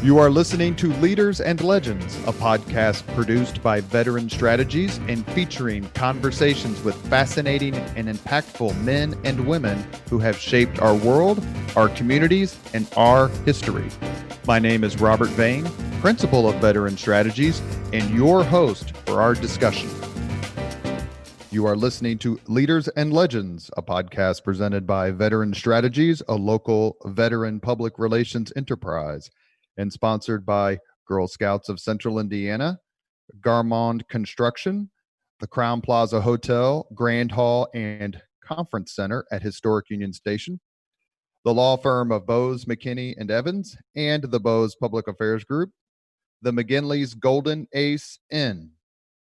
You are listening to Leaders and Legends, a podcast produced by Veteran Strategies and featuring conversations with fascinating and impactful men and women who have shaped our world, our communities, and our history. My name is Robert Vane, Principal of Veteran Strategies, and your host for our discussion. You are listening to Leaders and Legends, a podcast presented by Veteran Strategies, a local veteran public relations enterprise, and sponsored by Girl Scouts of Central Indiana, Garmong Construction, the Crowne Plaza Hotel, Grand Hall, and Conference Center at Historic Union Station, the law firm of Bose, McKinney, and Evans, and the Bose Public Affairs Group, the McGinley's Golden Ace Inn,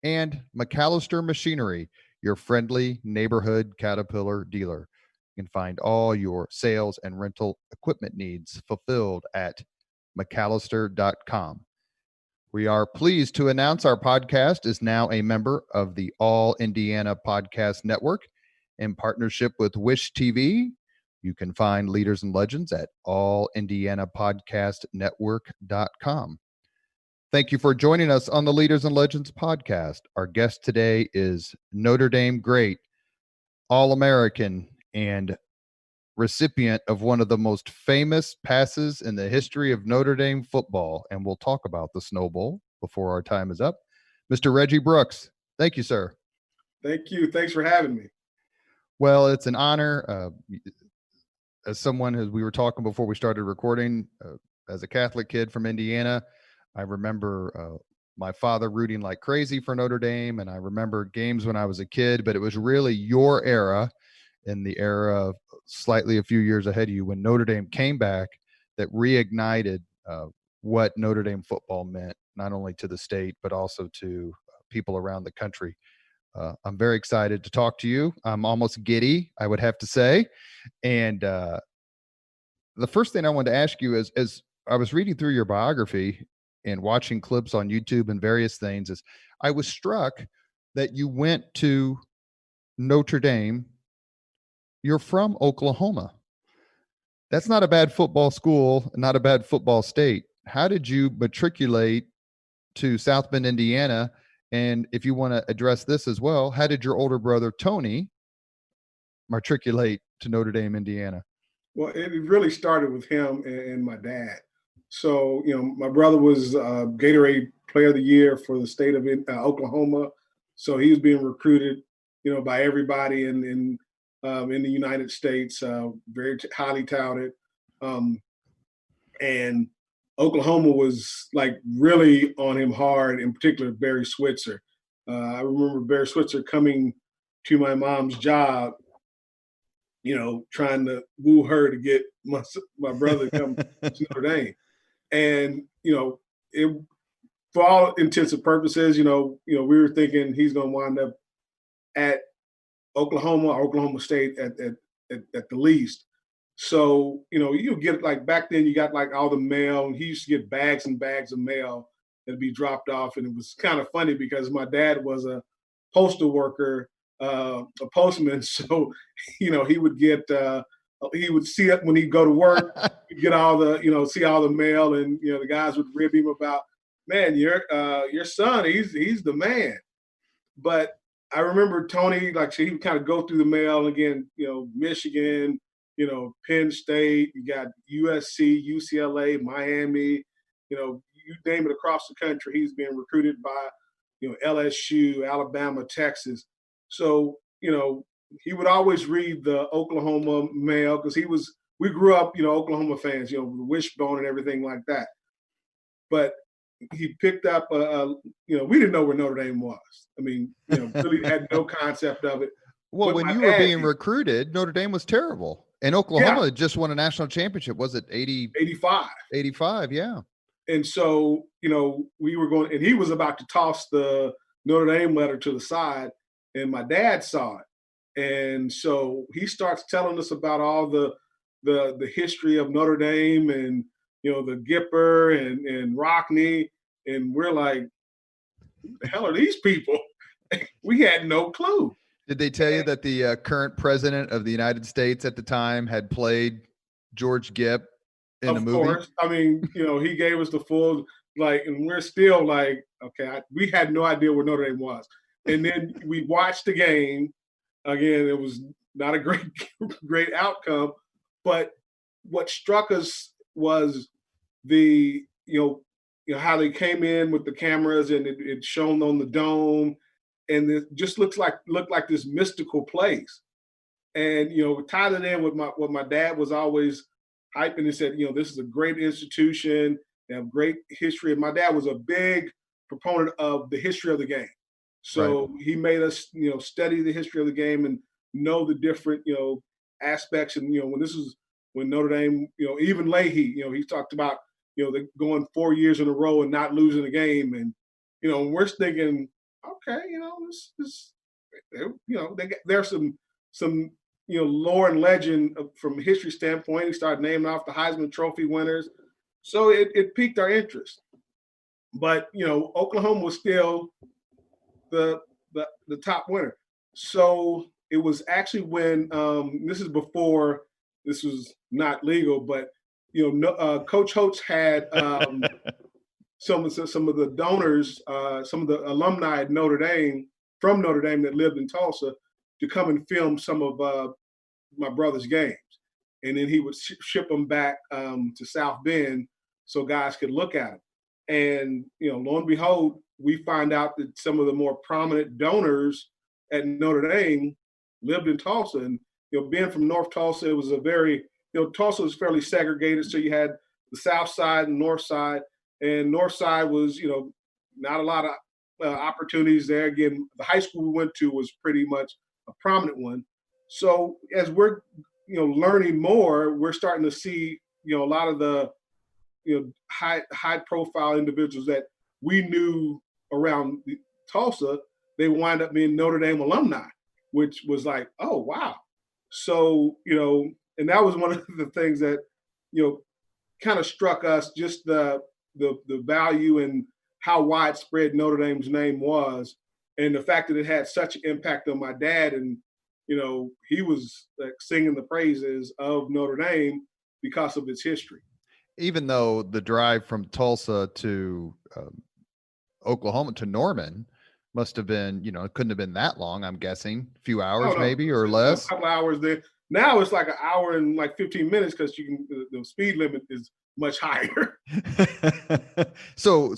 and MacAllister Machinery, your friendly neighborhood Caterpillar dealer. You can find all your sales and rental equipment needs fulfilled at MacAllister.com. We are pleased to announce our podcast is now a member of the All Indiana Podcast Network. In partnership with Wish TV, you can find Leaders and Legends at allindianapodcastnetwork.com. Thank you for joining us on the Leaders and Legends podcast. Our guest today is Notre Dame great, All-American, and recipient of one of the most famous passes in the history of Notre Dame football. And we'll talk about the Snow Bowl before our time is up. Mr. Reggie Brooks, thank you, sir. Thank you. Thanks for having me. Well, it's an honor. As someone, as we were talking before we started recording, as a Catholic kid from Indiana, I remember my father rooting like crazy for Notre Dame, and I remember games when I was a kid, but it was really your era, in the era of slightly a few years ahead of you, when Notre Dame came back, that reignited what Notre Dame football meant, not only to the state, but also to people around the country. I'm very excited to talk to you. I'm almost giddy, I would have to say. And the first thing I wanted to ask you is, as I was reading through your biography and watching clips on YouTube and various things, is I was struck that you went to Notre Dame. You're from Oklahoma. That's not a bad football school, not a bad football state. How did you matriculate to South Bend, Indiana? And if you want to address this as well, how did your older brother, Tony, matriculate to Notre Dame, Indiana? Well, it really started with him and my dad. So, my brother was Gatorade Player of the Year for the state of Oklahoma. So he was being recruited, by everybody in the United States, very highly touted. And Oklahoma was like really on him hard, in particular, Barry Switzer. I remember Barry Switzer coming to my mom's job, trying to woo her to get my brother to come to Notre Dame. And, it, for all intents and purposes, we were thinking he's going to wind up at Oklahoma State at the least. So, you get like back then you got like all the mail, and he used to get bags and bags of mail that'd be dropped off. And it was kind of funny because my dad was a postal worker, a postman. So, he would get, he would see it when he'd go to work, he'd get all the, see all the mail, and, the guys would rib him about, man, your son, he's the man. But I remember Tony, like he would kind of go through the mail again, Michigan, Penn State, you got USC, UCLA, Miami, you name it across the country. He's being recruited by, LSU, Alabama, Texas. So, he would always read the Oklahoma mail because we grew up, Oklahoma fans, with Wishbone and everything like that. But he picked up, we didn't know where Notre Dame was. I mean, really had no concept of it. Well, when you were being recruited, Notre Dame was terrible. And Oklahoma just won a national championship. Was it 85? 85, yeah. And so, we were going, and he was about to toss the Notre Dame letter to the side, and my dad saw it. And so he starts telling us about all the history of Notre Dame and, the Gipper and Rockney. And we're like, who the hell are these people? We had no clue. Did they tell you that the current president of the United States at the time had played George Gipp in the Of movie? course. I mean, he gave us the full, and we're still like, okay, we had no idea where Notre Dame was. And then we watched the game. Again, it was not a great outcome. But what struck us was the, how they came in with the cameras and it shone on the dome. And it just looked like this mystical place. And, tied it in with what my dad was always hyping. He said, this is a great institution. They have great history. And my dad was a big proponent of the history of the game. So he made us, study the history of the game and know the different, aspects. And, when Notre Dame, even Leahy, he talked about, they going 4 years in a row and not losing a game. And, we're thinking, okay, there's some lore and legend from a history standpoint. He started naming off the Heisman Trophy winners. So it piqued our interest. But, Oklahoma was still the top winner. So it was actually when this is before this was not legal, but Coach Holtz had some of the donors, some of the alumni at Notre Dame from Notre Dame that lived in Tulsa to come and film some of my brother's games, and then he would ship them back to South Bend so guys could look at them. And lo and behold, we find out that some of the more prominent donors at Notre Dame lived in Tulsa. And being from North Tulsa, it was a very Tulsa was fairly segregated. So you had the South Side and North Side, and North Side was not a lot of opportunities there. Again, the high school we went to was pretty much a prominent one. So as we're learning more, we're starting to see a lot of the high profile individuals that we knew around Tulsa. They wind up being Notre Dame alumni, which was like, oh wow. So and that was one of the things that kind of struck us, just the value and how widespread Notre Dame's name was, and the fact that it had such an impact on my dad. And he was like singing the praises of Notre Dame because of its history. Even though the drive from Tulsa to Oklahoma to Norman must have been, it couldn't have been that long, I'm guessing. A few hours maybe or less. A couple hours there. Now it's like an hour and like 15 minutes because the speed limit is much higher. So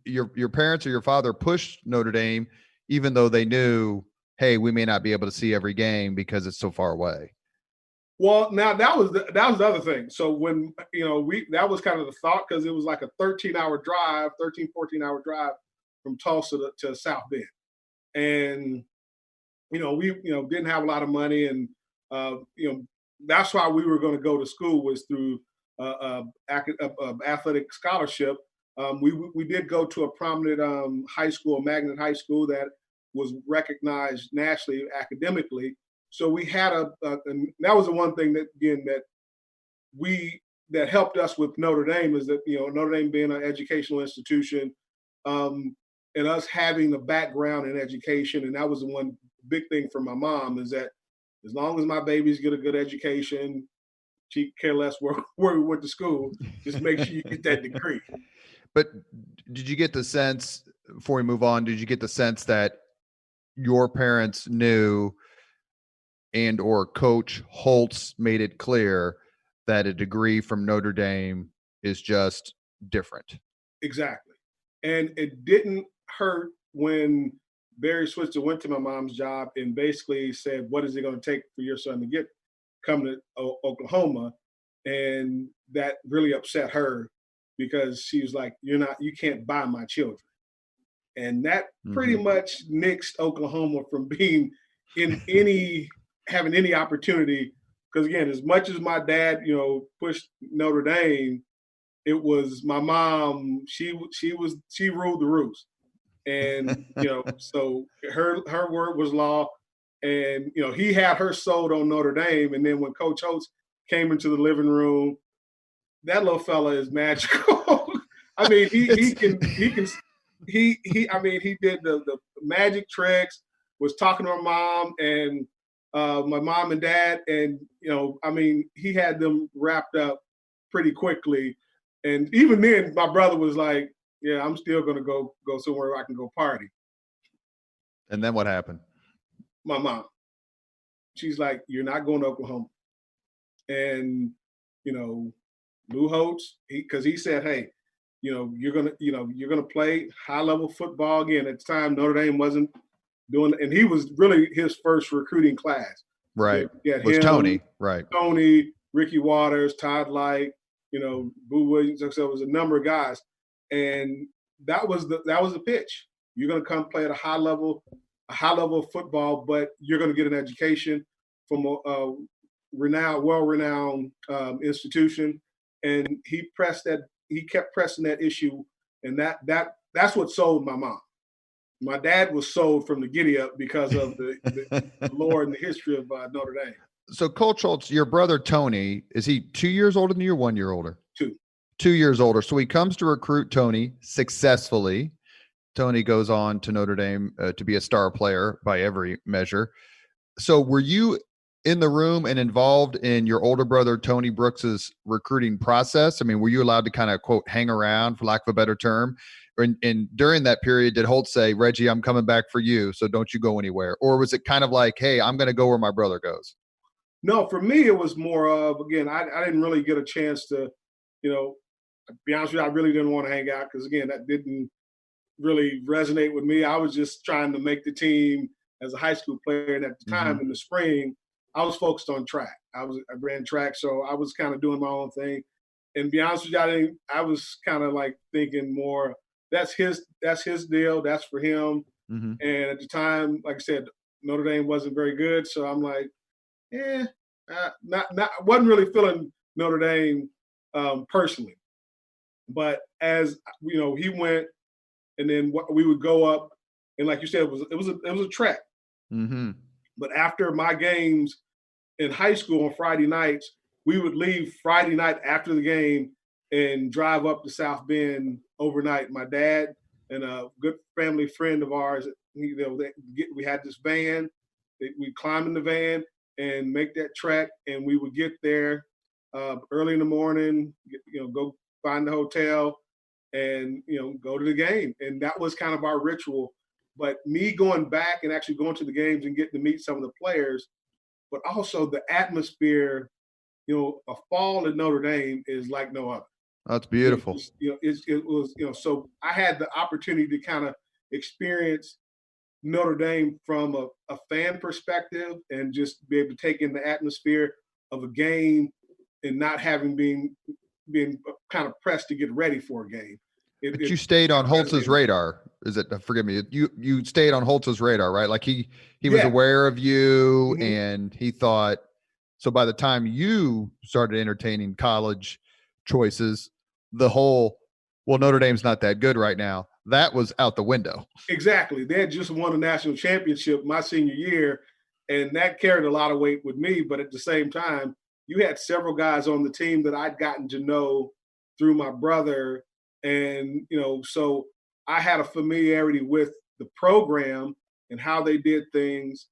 your parents or your father pushed Notre Dame, even though they knew, hey, we may not be able to see every game because it's so far away. Well, now that was the other thing. So when, that was kind of the thought, because it was like a 14-hour drive from Tulsa to South Bend. And, we, didn't have a lot of money. And, that's why we were going to go to school, was through athletic scholarship. We did go to a prominent high school, magnet high school, that was recognized nationally academically. So we had and that was the one thing that, again, that helped us with Notre Dame, is that, Notre Dame being an educational institution, and us having the background in education. And that was the one big thing for my mom, is that as long as my babies get a good education, she care less where we went to school, just make sure you get that degree. But did you get the sense, before we move on, that your parents knew and or Coach Holtz made it clear that a degree from Notre Dame is just different? Exactly. And it didn't hurt when Barry Switzer went to my mom's job and basically said, what is it going to take for your son to come to Oklahoma? And that really upset her, because she was like, you can't buy my children. And that pretty much nixed Oklahoma from being in having any opportunity. Because again, as much as my dad, pushed Notre Dame, it was my mom. She ruled the roost, and so her word was law. And he had her sold on Notre Dame. And then when Coach Holtz came into the living room, that little fella is magical. I mean, he did the magic tricks. Was talking to my mom and my mom and dad, and he had them wrapped up pretty quickly. And even then, my brother was like, yeah, I'm still going to go somewhere where I can go party. And then what happened? My mom, she's like, you're not going to Oklahoma. And, Lou Holtz, because he said, hey, you're going to play high level football again. At the time, Notre Dame wasn't doing, and he was really his first recruiting class. Right. Yeah, was him, Tony. Right. Tony, Ricky Waters, Todd Light, Boo Williams. So it was a number of guys. And that was the pitch. You're going to come play at a high level of football, but you're going to get an education from a well-renowned institution. And he kept pressing that issue, and that's what sold my mom. My dad was sold from the giddy up because of the lore and the history of Notre Dame. So Coach Holtz, your brother Tony, is he 2 years older than you or 1 year older? 2. 2 years older. So he comes to recruit Tony successfully. Tony goes on to Notre Dame to be a star player by every measure. So were you in the room and involved in your older brother Tony Brooks's recruiting process? I mean, were you allowed to kind of, quote, hang around, for lack of a better term? And during that period, did Holtz say, Reggie, I'm coming back for you, so don't you go anywhere? Or was it kind of like, hey, I'm going to go where my brother goes? No, for me, it was more of, again, I didn't really get a chance to, to be honest with you, I really didn't want to hang out because, again, that didn't really resonate with me. I was just trying to make the team as a high school player. And at the time in the spring, I was focused on track. I ran track, so I was kind of doing my own thing. And to be honest with you, I was kind of like thinking more, that's his deal. That's for him. Mm-hmm. And at the time, like I said, Notre Dame wasn't very good. So I'm like, wasn't really feeling Notre Dame personally. But as he went, and then we would go up, and like you said, it was a trek. Mm-hmm. But after my games in high school on Friday nights, we would leave Friday night after the game and drive up to South Bend overnight. My dad and a good family friend of ours, we had this van. We'd climb in the van and make that trek, and we would get there early in the morning, go find the hotel and, go to the game. And that was kind of our ritual. But me going back and actually going to the games and getting to meet some of the players, but also the atmosphere, a fall at Notre Dame is like no other. That's beautiful. It was, so I had the opportunity to kind of experience Notre Dame from a fan perspective and just be able to take in the atmosphere of a game and not having been kind of pressed to get ready for a game. But you stayed on Holtz's radar. Forgive me. You stayed on Holtz's radar, right? Like he was aware of you, and he thought, so by the time you started entertaining college choices, the whole, well, Notre Dame's not that good right now, that was out the window. Exactly. They had just won a national championship my senior year, and that carried a lot of weight with me. But at the same time, you had several guys on the team that I'd gotten to know through my brother. And, so I had a familiarity with the program and how they did things.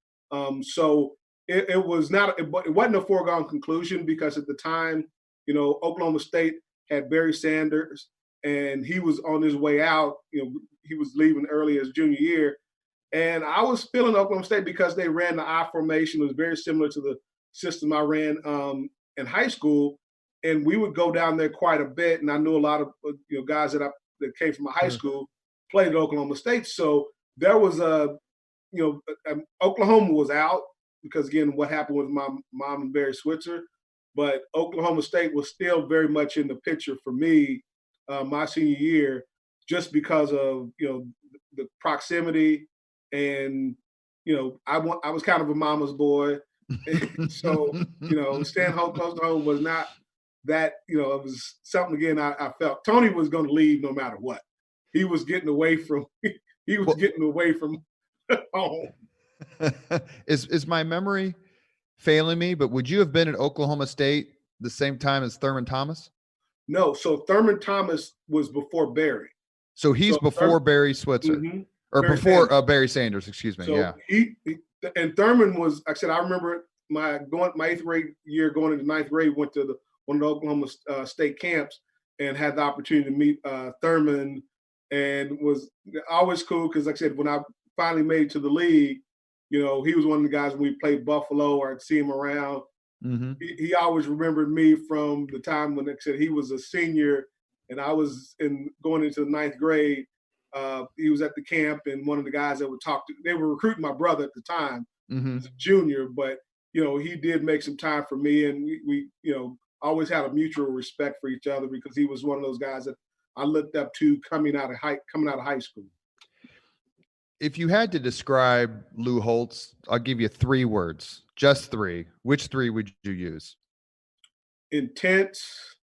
So it wasn't a foregone conclusion because at the time, Oklahoma State had Barry Sanders and he was on his way out. He was leaving early as junior year. And I was feeling Oklahoma State because they ran the I formation. It was very similar to the system I ran in high school. And we would go down there quite a bit. And I knew a lot of guys that came from my high school played at Oklahoma State. So there was Oklahoma was out because, again, what happened with my mom and Barry Switzer. But Oklahoma State was still very much in the picture for me my senior year just because of, the proximity. And, I was kind of a mama's boy. So, staying home close to home was not that, it was something, again, I felt Tony was going to leave no matter what. He was getting away from home. Is my memory failing me, but would you have been at Oklahoma State the same time as Thurman Thomas? No. So Thurman Thomas was before Barry. So he's before Barry Switzer or Barry before Sanders. Barry Sanders, excuse me. So yeah. He and Thurman was, like I said, I remember my 8th grade year going into 9th grade, went to the one of the Oklahoma State camps and had the opportunity to meet Thurman, and was always cool because, like I said, when I finally made it to the league, he was one of the guys when we played Buffalo or I'd see him around. Mm-hmm. He always remembered me from the time when, like I said, he was a senior and I was going into the 9th grade. He was at the camp, and one of the guys that would talk to, they were recruiting my brother at the time, Mm-hmm. as a junior, but he did make some time for me, and we always had a mutual respect for each other because he was one of those guys that I looked up to coming out of high school. If you had to describe Lou Holtz, I'll give you 3 words, just 3. Which 3 would you use? Intense,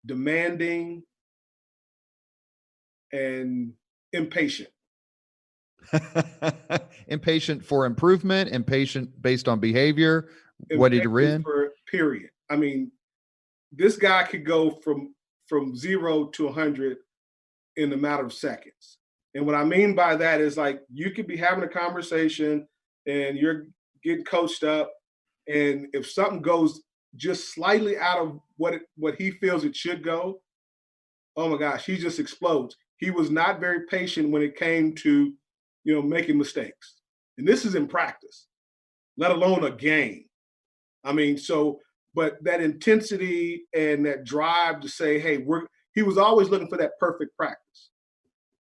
demanding, and impatient. Impatient for improvement, impatient based on behavior. What did he win? Period. I mean, this guy could go from 0 to 100 in a matter of seconds. And what I mean by that is, like, you could be having a conversation and you're getting coached up, and if something goes just slightly out of what he feels it should go, oh my gosh, he just explodes. He was not very patient when it came to, making mistakes. And this is in practice, let alone a game. I mean, but that intensity and that drive to say, hey, he was always looking for that perfect practice.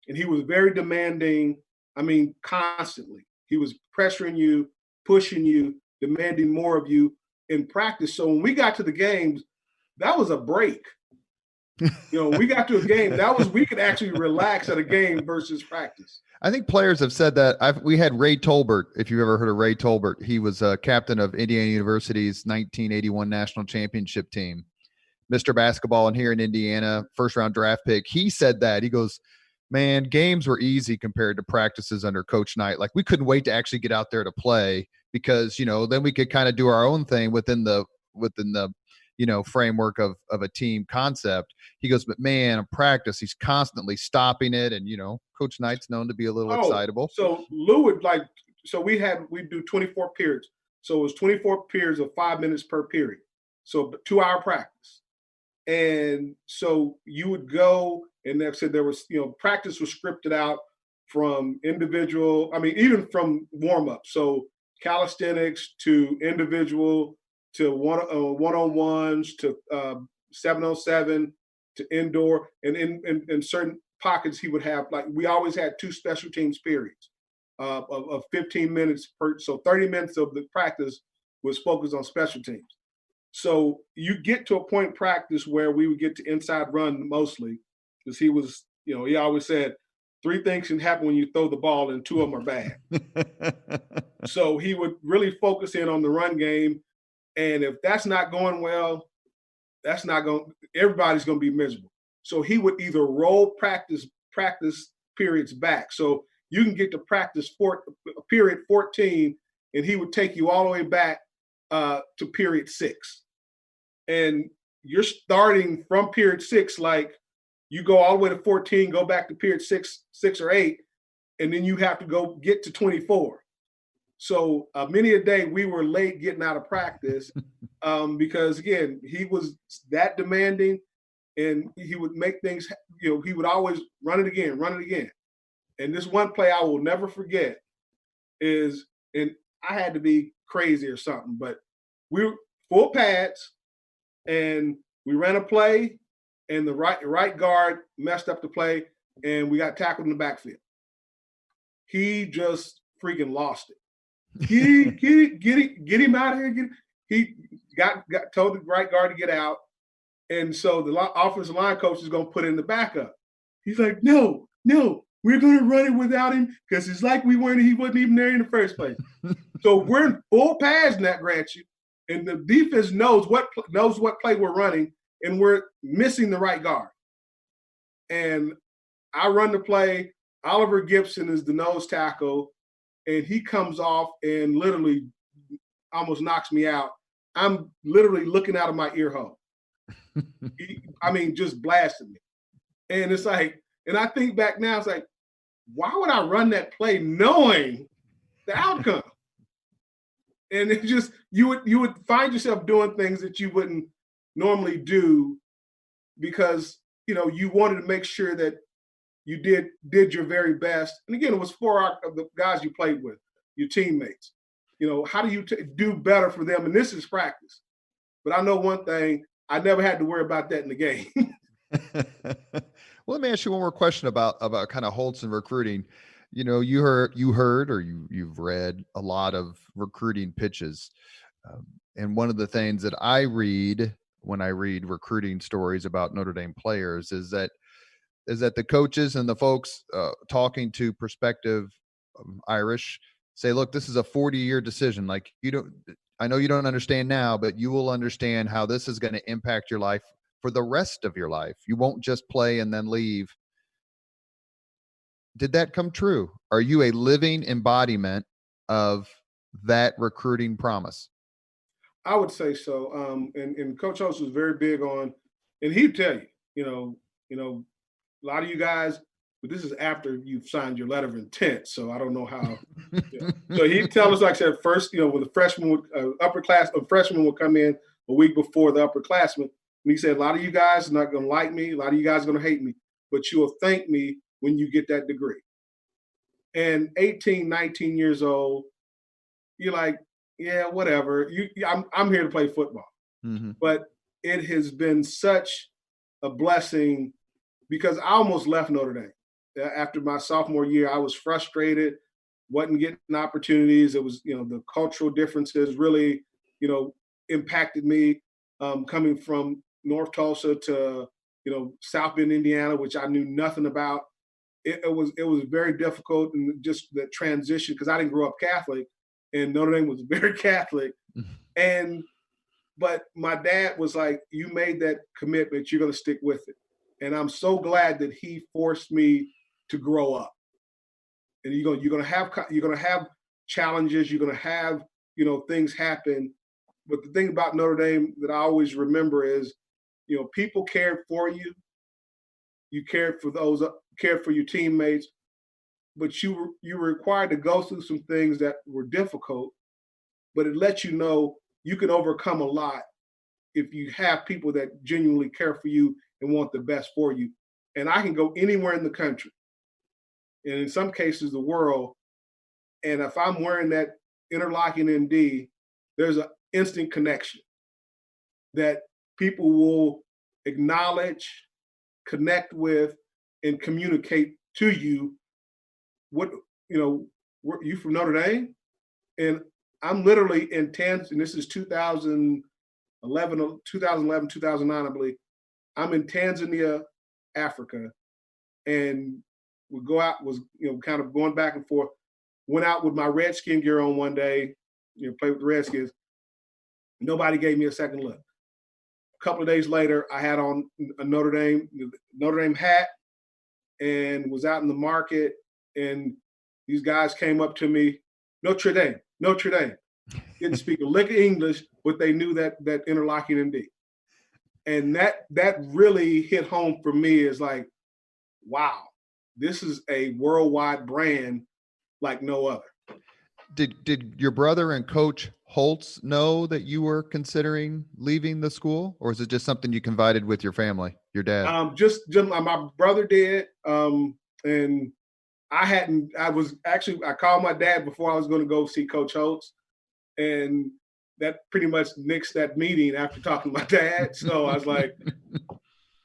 And he was very demanding. I mean, constantly. He was pressuring you, pushing you, demanding more of you in practice. So when we got to the games, that was a break. We got to a game, we could actually relax at a game versus practice. I think players have said that. We had Ray Tolbert, if you've ever heard of Ray Tolbert. He was captain of Indiana University's 1981 national championship team, Mr. Basketball, and here in Indiana, first-round draft pick. He said that. He goes, man, games were easy compared to practices under Coach Knight. Like, we couldn't wait to actually get out there to play because, then we could kind of do our own thing within the framework of a team concept. He goes, but man, in practice, he's constantly stopping it. And, Coach Knight's known to be a little excitable. So Lou would we'd do 24 periods. So it was 24 periods of 5 minutes per period. So 2-hour practice. And so you would go, and they said there was, practice was scripted out from individual, even from warm-up. So calisthenics to individual to one-on-ones to 7-on-7 to indoor, and in certain pockets he would have, like, we always had 2 special teams periods of 15 minutes per. So 30 minutes of the practice was focused on special teams. So you get to a point in practice where we would get to inside run mostly, because he was, he always said 3 things can happen when you throw the ball and 2 of them are bad. So he would really focus in on the run game. And if that's not going well, everybody's going to be miserable. So he would either roll practice periods back. So you can get to practice period 14, and he would take you all the way back to period 6. And you're starting from period 6, like you go all the way to 14, go back to period 6 or 8, and then you have to go get to 24. So many a day we were late getting out of practice because, again, he was that demanding, and he would make things, he would always run it again. And this one play I will never forget is, and I had to be crazy or something, but we were full pads and we ran a play, and the right guard messed up the play, and we got tackled in the backfield. He just freaking lost it. Get him out of here. He got told the right guard to get out. And so the offensive line coach is going to put in the backup. He's like, no, we're going to run it without him because it's like he wasn't even there in the first place. So we're in full pads, Nat grant you, and the defense knows what play we're running, and we're missing the right guard. And I run the play. Oliver Gibson is the nose tackle, and he comes off and literally almost knocks me out. I'm literally looking out of my ear hole. Just blasted me. And it's like, and I think back now, it's like, why would I run that play knowing the outcome? And it just, you would find yourself doing things that you wouldn't normally do because, you wanted to make sure that you did your very best. And again, it was for the guys you played with, your teammates. How do you do better for them? And this is practice. But I know one thing, I never had to worry about that in the game. Well, let me ask you one more question about kind of Holtz and recruiting. You heard, or you've read a lot of recruiting pitches. And one of the things that I read when I read recruiting stories about Notre Dame players is that the coaches and the folks talking to prospective Irish say, look, this is a 40-year decision. Like, I know you don't understand now, but you will understand how this is going to impact your life for the rest of your life. You won't just play and then leave. Did that come true? Are you a living embodiment of that recruiting promise? I would say so. And Coach Holtz was very big on, and he'd tell you, a lot of you guys, but this is after you've signed your letter of intent. So I don't know how. So he'd tell us, like I said, first, when the freshman freshman would come in a week before the upperclassmen, and he said, a lot of you guys are not going to like me. A lot of you guys are going to hate me, but you will thank me when you get that degree. And 18, 19 years old, you're like, yeah, whatever. I'm here to play football. Mm-hmm. But it has been such a blessing because I almost left Notre Dame. After my sophomore year, I was frustrated, wasn't getting opportunities. It was, the cultural differences really, impacted me coming from North Tulsa to, South Bend, Indiana, which I knew nothing about. It was very difficult, and just the transition, because I didn't grow up Catholic, and Notre Dame was very Catholic. But my dad was like, you made that commitment, you're going to stick with it. And I'm so glad that he forced me to grow up. And you're going to have challenges, you're going to have, things happen. But the thing about Notre Dame that I always remember is, people cared for you. You cared for your teammates, but you were required to go through some things that were difficult, but it lets you know you can overcome a lot if you have people that genuinely care for you and want the best for you. And I can go anywhere in the country, and in some cases the world, and if I'm wearing that interlocking ND, there's an instant connection that people will acknowledge, connect with, and communicate to you. What, you from Notre Dame? And I'm literally in Tanzania, and this is 2011, 2009, I believe. I'm in Tanzania, Africa, and we go out, was, kind of going back and forth. Went out with my Redskin gear on one day, played with the Redskins. Nobody gave me a second look. A couple of days later, I had on a Notre Dame hat, and was out in the market, and these guys came up to me, Notre Dame. Didn't speak a lick of English, but they knew that interlocking ND. And that really hit home for me, is like, wow, this is a worldwide brand like no other. Did your brother and Coach Holtz know that you were considering leaving the school, or is it just something you confided with your family, your dad? Just my brother did, and I called my dad before I was going to go see Coach Holtz, and that pretty much nixed that meeting after talking to my dad. So I was like,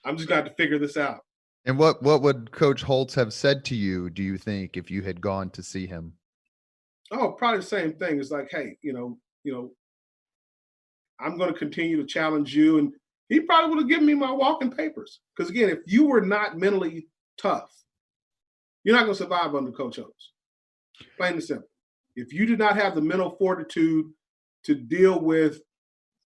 I'm just going to figure this out. And what would Coach Holtz have said to you, do you think, if you had gone to see him? Oh, probably the same thing. It's like, hey, I'm going to continue to challenge you. And he probably would have given me my walking papers. Because again, if you were not mentally tough, you're not going to survive under Coach Holtz. Plain and simple. If you did not have the mental fortitude to deal with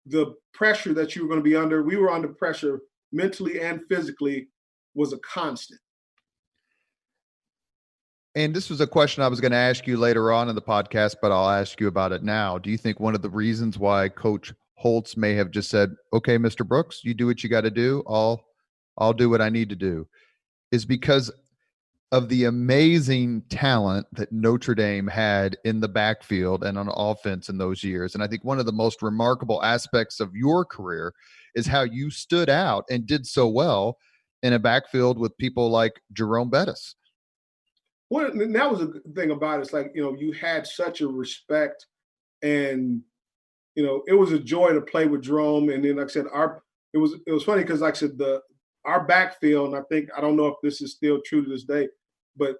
the pressure that you were going to be under, we were under pressure mentally and physically, was a constant. And this was a question I was going to ask you later on in the podcast, but I'll ask you about it now. Do you think one of the reasons why Coach Holtz may have just said, okay, Mr. Brooks, you do what you got to do, I'll do what I need to do, is because of the amazing talent that Notre Dame had in the backfield and on offense in those years. And I think one of the most remarkable aspects of your career is how you stood out and did so well in a backfield with people like Jerome Bettis. Well, and that was a good thing about it. It's like, you had such a respect, and it was a joy to play with Jerome. And then, like I said, it was funny because, like I said, our backfield, and I don't know if this is still true to this day, but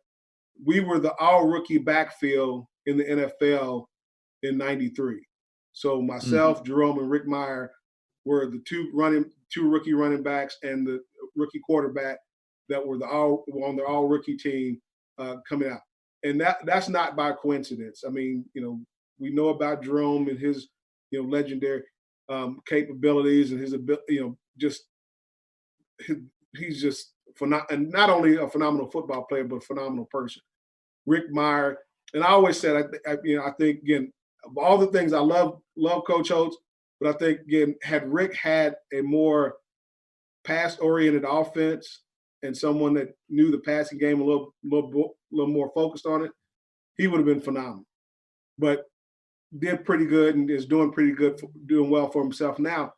we were the all rookie backfield in the NFL in '93. So myself, Jerome, and Rick Meyer were the two rookie running backs and the rookie quarterback that were on the all rookie team coming out. And that's not by coincidence. I mean, we know about Jerome and his legendary capabilities and his ability, he's just and not only a phenomenal football player, but a phenomenal person. Rick Meyer, and I always said, I think again, of all the things I love Coach Holtz, but I think again, had Rick had a more pass-oriented offense and someone that knew the passing game a little more focused on it, he would have been phenomenal. But did pretty good and is doing pretty good, doing well for himself now.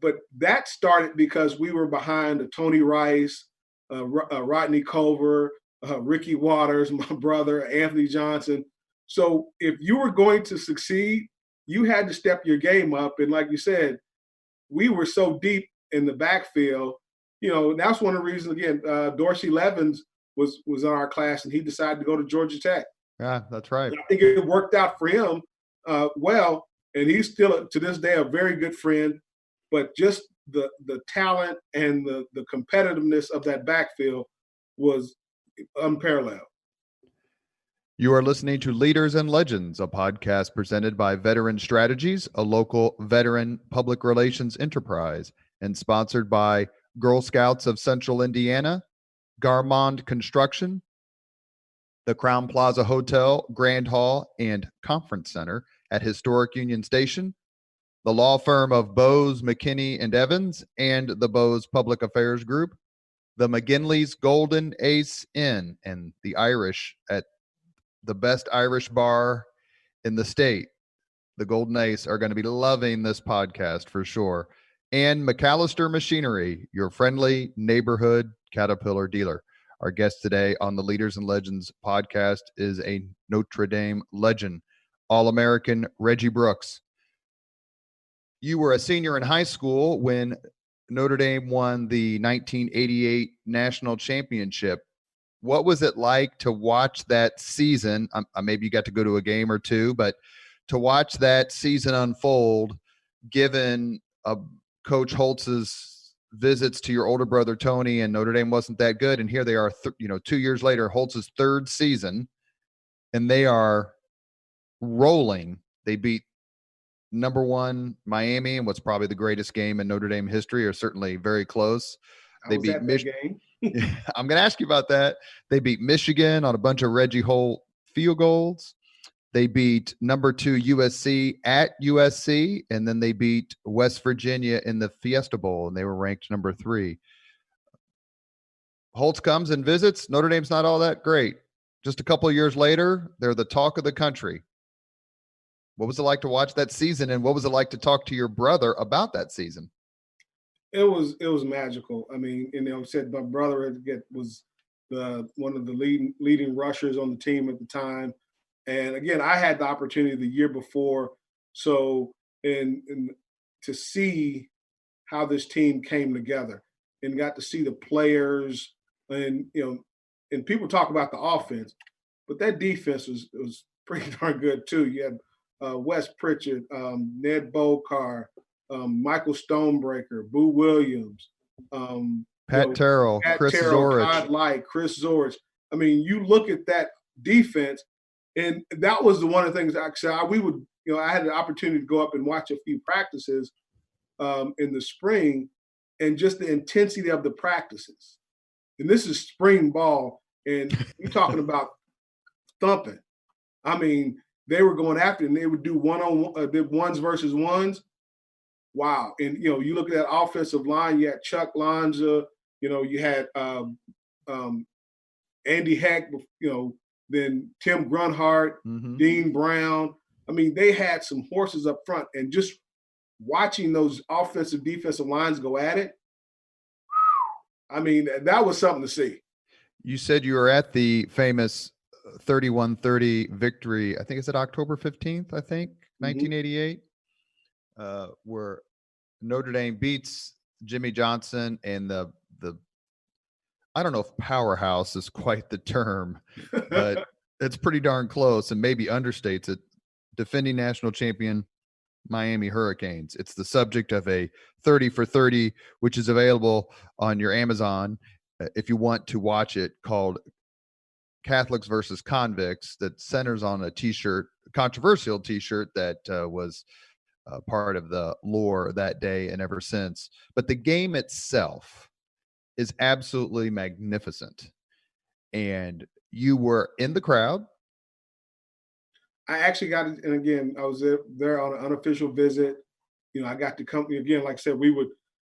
But that started because we were behind a Tony Rice, Rodney Culver, Ricky Waters, my brother, Anthony Johnson. So if you were going to succeed, you had to step your game up. And like you said, we were so deep in the backfield. That's one of the reasons, again, Dorsey Levens was in our class, and he decided to go to Georgia Tech. Yeah, that's right. And I think it worked out for him well, and he's still, to this day, a very good friend. But just the talent and the competitiveness of that backfield was unparalleled. You are listening to Leaders and Legends, a podcast presented by Veteran Strategies, a local veteran public relations enterprise, and sponsored by Girl Scouts of Central Indiana, Garmong Construction, the Crowne Plaza Hotel, Grand Hall, and Conference Center at Historic Union Station, the law firm of Bose, McKinney, and Evans, and the Bose Public Affairs Group, the McGinley's Golden Ace Inn, and the Irish at the best Irish bar in the state. The Golden Ace are going to be loving this podcast for sure. And MacAllister Machinery, your friendly neighborhood Caterpillar dealer. Our guest today on the Leaders and Legends podcast is a Notre Dame legend, All-American Reggie Brooks. You were a senior in high school when Notre Dame won the 1988 national championship. What was it like to watch that season? Maybe you got to go to a game or two, but to watch that season unfold, given Coach Holtz's visits to your older brother Tony, and Notre Dame wasn't that good, and here they are, 2 years later, Holtz's third season, and they are rolling. They beat number one Miami in what's probably the greatest game in Notre Dame history, or certainly very close. They beat Michigan. I'm going to ask you about that. They beat Michigan on a bunch of Reggie Holt field goals. They beat number 2 USC at USC, and then they beat West Virginia in the Fiesta Bowl, and they were ranked number 3. Holtz comes and visits. Notre Dame's not all that great. Just a couple of years later, they're the talk of the country. What was it like to watch that season, and what was it like to talk to your brother about that season? It was magical. I mean, said my brother was one of the leading rushers on the team at the time. And again, I had the opportunity the year before. So, and to see how this team came together and got to see the players and people talk about the offense, but that defense was pretty darn good too. You had Wes Pritchard, Ned Bokar, Michael Stonebreaker, Boo Williams, Pat Terrell, Chris Zorich. Todd Light, Chris Zorich. I mean, you look at that defense, and that was one of the things we would, I had the opportunity to go up and watch a few practices in the spring, and just the intensity of the practices. And this is spring ball, and you're talking about thumping. I mean, they were going after it, and they would do one-on-one, did ones versus ones. Wow. And, you look at that offensive line, you had Chuck Lanza, you had Andy Heck, then Tim Grunhart, Mm-hmm. Dean Brown. I mean, they had some horses up front, and just watching those offensive, defensive lines go at it, I mean, that was something to see. You said you were at the famous 31-30 victory. I think it's at October 15th, 1988, where Notre Dame beats Jimmy Johnson and the I don't know if powerhouse is quite the term, but it's pretty darn close and maybe understates it. Defending national champion Miami Hurricanes. It's the subject of a 30 for 30, which is available on your Amazon if you want to watch it, called Catholics versus Convicts, that centers on a t-shirt, controversial t-shirt that was part of the lore that day and ever since. But the game itself is absolutely magnificent. And you were in the crowd. I actually got it, and again, I was there on an unofficial visit. I got to come again. Like I said, we would,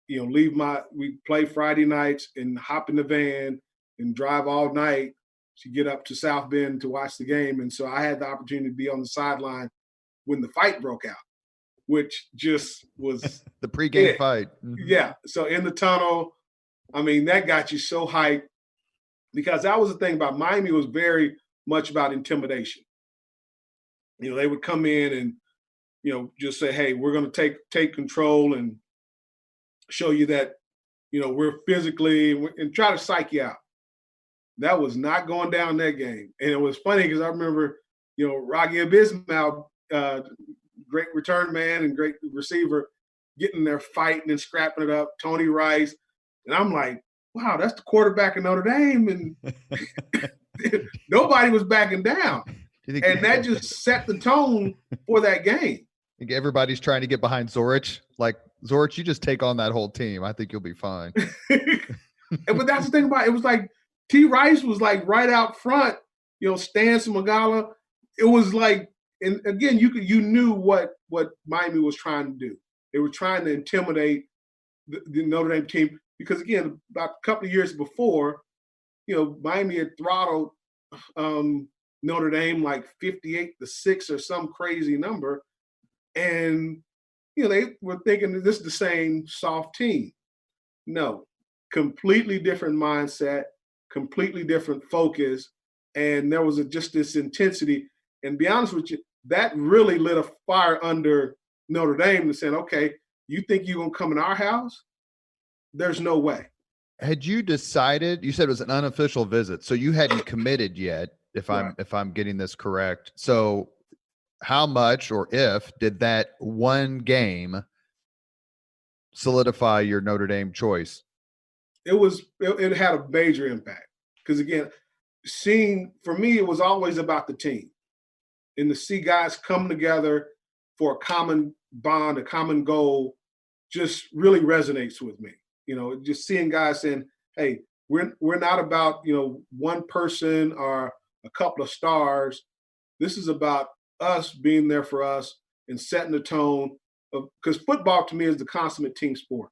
we play Friday nights and hop in the van and drive all night to get up to South Bend to watch the game. And so I had the opportunity to be on the sideline when the fight broke out, which just was the pregame fight. Mm-hmm. Yeah. So in the tunnel, I mean, that got you so hyped, because that was the thing about Miami, was very much about intimidation. They would come in and, just say, hey, we're going to take control and show you that, we're physically, and try to psych you out. That was not going down that game. And it was funny because I remember, Rocky Abismal, great return man and great receiver, getting there fighting and scrapping it up, Tony Rice. And I'm like, wow, that's the quarterback of Notre Dame. And nobody was backing down. And that just set the tone for that game. I think everybody's trying to get behind Zorich. Like, Zorich, you just take on that whole team. I think you'll be fine. But that's the thing about it. It was like T. Rice was like right out front, Stan Smagala. It was like, and again, you knew what Miami was trying to do. They were trying to intimidate the Notre Dame team, because again, about a couple of years before, Miami had throttled Notre Dame like 58-6 or some crazy number. And, they were thinking that this is the same soft team. No, completely different mindset, completely different focus. And there was just this intensity. And to be honest with you, that really lit a fire under Notre Dame and saying, okay, you think you're going to come in our house? There's no way. Had you decided, you said it was an unofficial visit, so you hadn't committed yet, if I'm getting this correct. So how much, or if, did that one game solidify your Notre Dame choice? It had a major impact, because again, for me, it was always about the team, and to see guys come together for a common bond, a common goal, just really resonates with me. Just seeing guys saying, hey, we're not about, one person or a couple of stars. This is about us being there for us and setting the tone of, because football to me is the consummate team sport.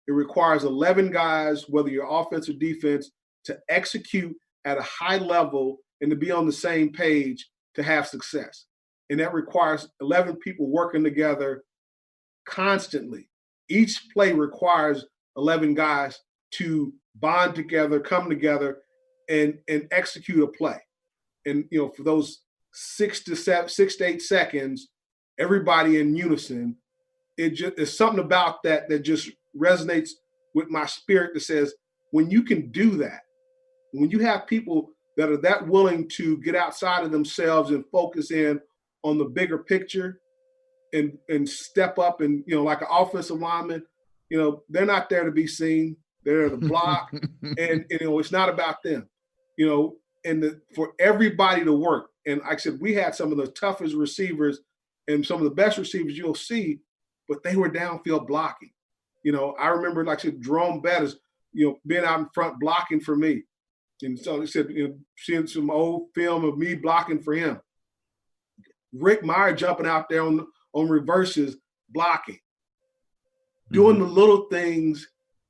It requires 11 guys, whether you're offense or defense, to execute at a high level and to be on the same page to have success. And that requires 11 people working together constantly. Each play requires 11 guys to bond together, come together, and execute a play. And, for those 6 to 8 seconds, everybody in unison, it's something about that just resonates with my spirit that says, when you can do that, when you have people that are that willing to get outside of themselves and focus in on the bigger picture and step up, and, like an offensive lineman, they're not there to be seen. They're there to block. and it's not about them, for everybody to work. And like I said, we had some of the toughest receivers and some of the best receivers you'll see, but they were downfield blocking. I remember, like I said, Jerome Bettis, being out in front blocking for me. And so he said, seeing some old film of me blocking for him. Rick Meyer jumping out there on reverses, blocking. Doing the little things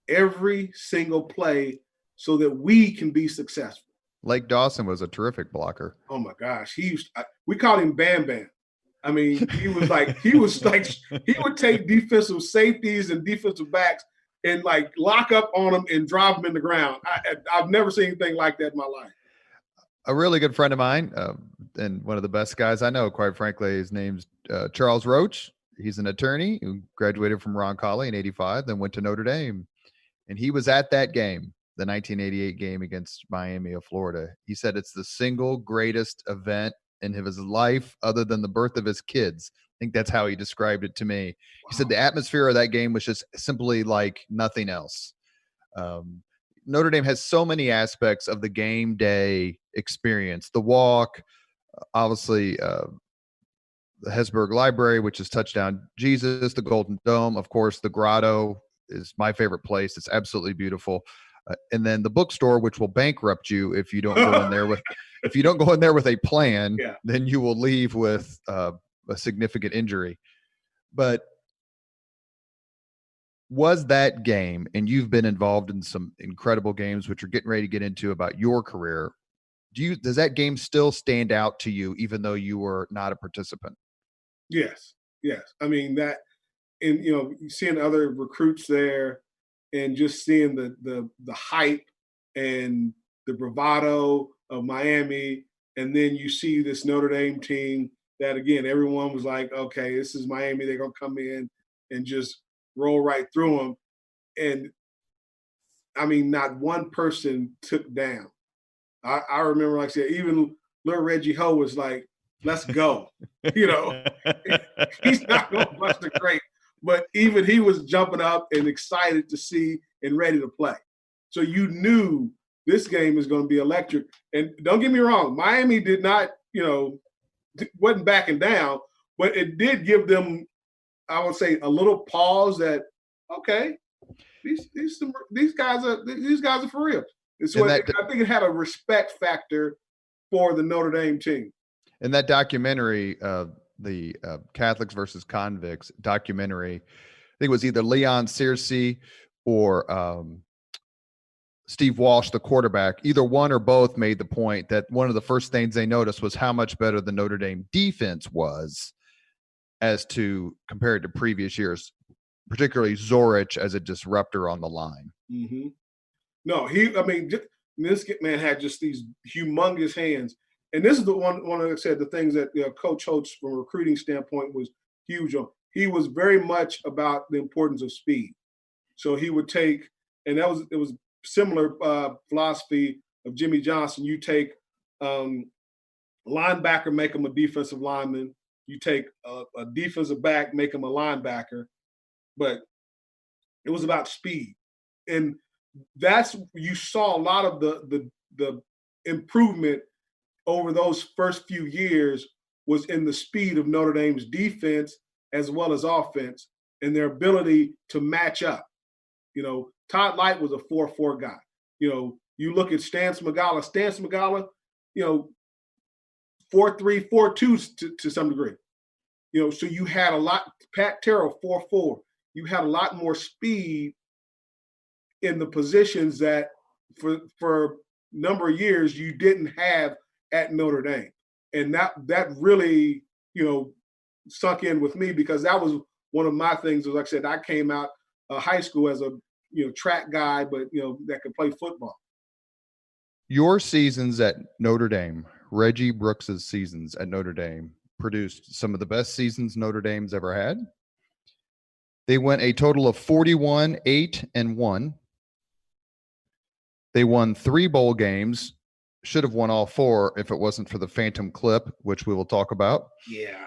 every single play so that we can be successful. Lake Dawson was a terrific blocker. Oh my gosh, we called him Bam Bam. I mean, he would take defensive safeties and defensive backs and like lock up on them and drive them in the ground. I've never seen anything like that in my life. A really good friend of mine, and one of the best guys I know, quite frankly, his name's Charles Roach. He's an attorney who graduated from Roncalli in '85, then went to Notre Dame. And he was at that game, the 1988 game against Miami of Florida. He said it's the single greatest event in his life other than the birth of his kids. I think that's how he described it to me. Wow. He said the atmosphere of that game was just simply like nothing else. Notre Dame has so many aspects of the game day experience. The walk, obviously, the Hesburgh Library, which is Touchdown Jesus, the Golden Dome, of course, the Grotto is my favorite place. It's absolutely beautiful. And then the bookstore, which will bankrupt you if you don't go in there with a plan, then you will leave with a significant injury. But was that game, and you've been involved in some incredible games, which we're getting ready to get into about your career. Does that game still stand out to you, even though you were not a participant? Yes. I mean that, and seeing other recruits there, and just seeing the hype and the bravado of Miami, and then you see this Notre Dame team that, again, everyone was like, okay, this is Miami. They're gonna come in and just roll right through them. And I mean, not one person took down. I remember, like I said, even little Reggie Ho was like, let's go. He's not going to bust the crate, but even he was jumping up and excited to see and ready to play. So you knew this game is going to be electric. And don't get me wrong, Miami did not, wasn't backing down, but it did give them, I would say, a little pause that, okay, these guys are for real. And so I think it had a respect factor for the Notre Dame team. And that documentary, the Catholics versus Convicts documentary, I think it was either Leon Searcy or Steve Walsh, the quarterback. Either one or both made the point that one of the first things they noticed was how much better the Notre Dame defense was as to compared to previous years, particularly Zorich as a disruptor on the line. Mm-hmm. No, this man had just these humongous hands. And this is the one like I said, the things that Coach Holtz, from a recruiting standpoint, was huge on. He was very much about the importance of speed. So he would take, and it was similar philosophy of Jimmy Johnson. You take linebacker, make him a defensive lineman. You take a defensive back, make him a linebacker. But it was about speed. And you saw a lot of the improvement over those first few years was in the speed of Notre Dame's defense as well as offense and their ability to match up. Todd Light was a 4-4 guy. You look at Stance Magala, 4-3, 4-2 to some degree. So you had a lot, Pat Terrell, 4-4. You had a lot more speed in the positions that for a number of years you didn't have at Notre Dame. And that really, sunk in with me, because that was one of my things. Like I said, I came out of high school as a track guy, but that could play football. Your seasons at Notre Dame, Reggie Brooks's seasons at Notre Dame, produced some of the best seasons Notre Dame's ever had. They went a total of 41-8-1. They won 3 bowl games. Should have won all 4 if it wasn't for the Phantom Clip, which we will talk about. Yeah.